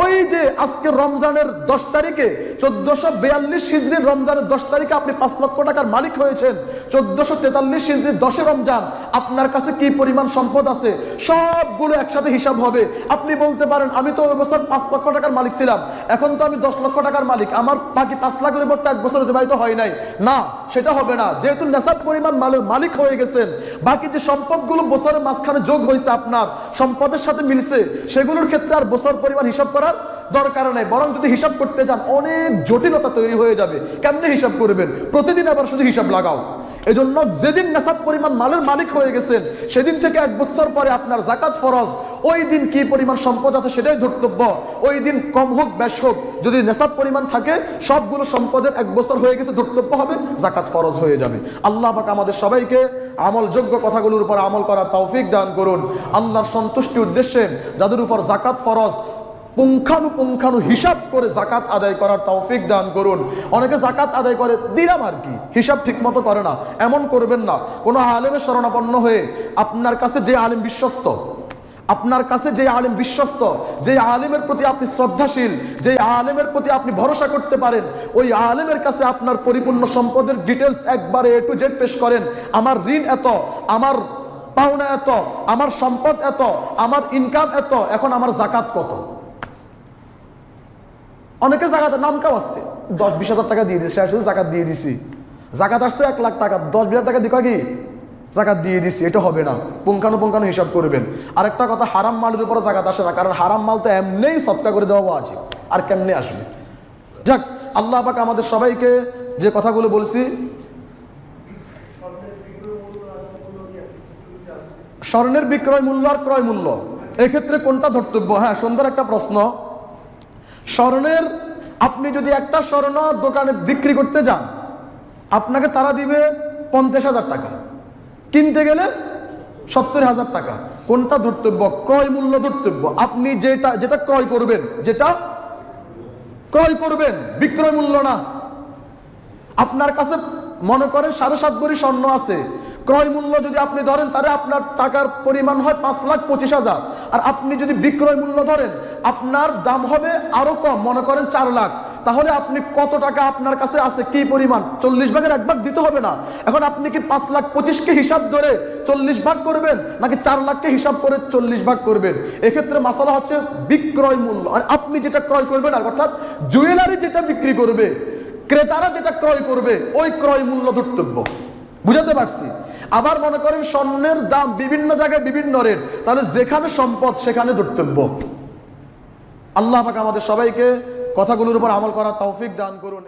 ওই যে আজকে রমজানের 10 তারিখে 1442 হিজরির রমজানের 10 তারিখে আপনি 5 লক্ষ টাকার মালিক হয়েছেন, 1443 হিজরির 10 রমজান আপনার কাছে কি পরিমাণ সম্পদ আছে সবগুলো একসাথে হিসাব হবে। আপনি বলতে পারেন, আমি তো ওই বছর 5 লক্ষ টাকার মালিক ছিলাম, এখন তো আমি 10 লক্ষ টাকার মালিক, আমার বাকি 5 লাখের উপর তো 1 বছর অতিবাহিত হয় নাই। না, সেটা হবে না। যেহেতু নেশাব পরিমাণ মালের মালিক হয়ে গেছেন, বাকি যে সম্পদগুলো বছরের মাঝখানে যোগ হয়েছে আপনার সম্পদের সাথে মিলছে, সেগুলোর ক্ষেত্রে আর বছর পরিমাণ হিসাব করার দরকার নেই। বরং যদি হিসাব করতে যান অনেক জটিলতা তৈরি হয়ে যাবে। কেমনে হিসাব করবেন? প্রতিদিন আবার শুধু হিসাব লাগাও। এজন্য যেদিন নেশাব পরিমাণ মালের মালিক হয়ে গেছেন সেদিন থেকে 1 বছর পরে আপনার জাকাত ফরজ। ওই দিন কি পরিমাণ সম্পদ আছে সেটাই ধর্তব্য। ওই দিন কম হোক বেশ হোক, যদি নেশাব পরিমাণ থাকে সবগুলো সম্পদের 1 বছর হয়ে গেছে ধর্তব্য হবে, জাকাত ফরজ হয়ে যাবে। আল্লাহ পাক আমাদের সবাইকে আমলযোগ্য কথাগুলোর উপর আমল করার তৌফিক দান করুন। আল্লাহর সন্তুষ্টির উদ্দেশ্যে যাদের উপর জাকাত ফরজ, পুঙ্খানু হিসাব করে জাকাত আদায় করার তৌফিক দান করুন। অনেকে জাকাত আদায় করে দিলাম আর কি, হিসাব ঠিক মতো করে না, এমন করবেন না। কোনো আলেমের শরণাপন্ন হয়ে আপনার কাছে যে আলেম বিশ্বস্ত, আপনার কাছে যে আলেম বিশ্বস্ত, যে আলেমের প্রতি আপনি শ্রদ্ধাশীল, যে আলেমের প্রতি আপনি ভরসা করতে পারেন, ওই আলেমের কাছে আপনার পরিপূর্ণ সম্পদের ডিটেলস একবারে A to Z পেশ করেন। আমার ঋণ এত, আমার পাওনা এত, আমার সম্পদ এত, আমার ইনকাম এত, এখন আমার জাকাত কত। অনেকে জাকাতের নাম কাও আসছে 10-20 হাজার টাকা দিয়ে দিচ্ছে, শুধু জাকাত দিয়ে দিছি, জাকাত আসছে 1 লাখ টাকা, 10-20 হাজার টাকা দিকা কি জাকাত দিয়ে দিছি, এটা হবে না। পুঙ্খানু হিসাব করবেন। আরেকটা কথা, হারাম মালের উপরে জাকাত আসে না, কারণ হারাম মাল তো এমনিই সদকা করে দেওয়া আছে, আর কেমনে আসবে। যাক, আল্লাহ পাক আমাদের সবাইকে যে কথাগুলো বলছি, স্বর্ণের বিক্রয় মূল্য আর ক্রয় মূল্য এক্ষেত্রে কোনটা ধর্তব্য? হ্যাঁ, সুন্দর একটা প্রশ্ন। স্বর্ণের, আপনি যদি একটা স্বর্ণ দোকানে বিক্রি করতে যান, আপনাকে তারা দিবে 50,000 টাকা, কিনতে গেলে 70,000 টাকা। কোনটা ধর্তব্য? ক্রয় মূল্য ধর্তব্য। আপনি যেটা ক্রয় করবেন, বিক্রয় মূল্য না। আপনার কাছে মনে করেন 7.5 ভরি স্বর্ণ আছে, ক্রয় মূল্য যদি আপনি ধরেন তাহলে আপনার টাকার পরিমাণ হয় 5,25,000, আর আপনি যদি বিক্রয় মূল্য ধরেন আপনার দাম হবে আরো কম, মনে করেন 4 লাখ। তাহলে আপনি কত টাকা আপনার কাছে আছে, কি পরিমাণ, 40 ভাগের 1 ভাগ দিতে হবে না? এখন আপনি কি 5,25,000কে হিসাব ধরে 40 ভাগ করবেন, নাকি 4 লাখকে হিসাব করে 40 ভাগ করবেন? এক্ষেত্রে মাসালা হচ্ছে বিক্রয় মূল্য। আপনি যেটা ক্রয় করবেন, আর অর্থাৎ জুয়েলারি যেটা বিক্রি করবে, ক্রেতারা যেটা ক্রয় করবে, ওই ক্রয় মূল্য ধর্তব্য। বুঝাতে পারছি? আবার মনে করেন স্বর্ণের দাম বিভিন্ন জায়গায় বিভিন্ন রেট, তাহলে যেখানে সম্পদ সেখানে ধর্তব্য। আল্লাহ পাক আমাদের সবাইকে কথাগুলোর উপর আমল করার তৌফিক দান করুন।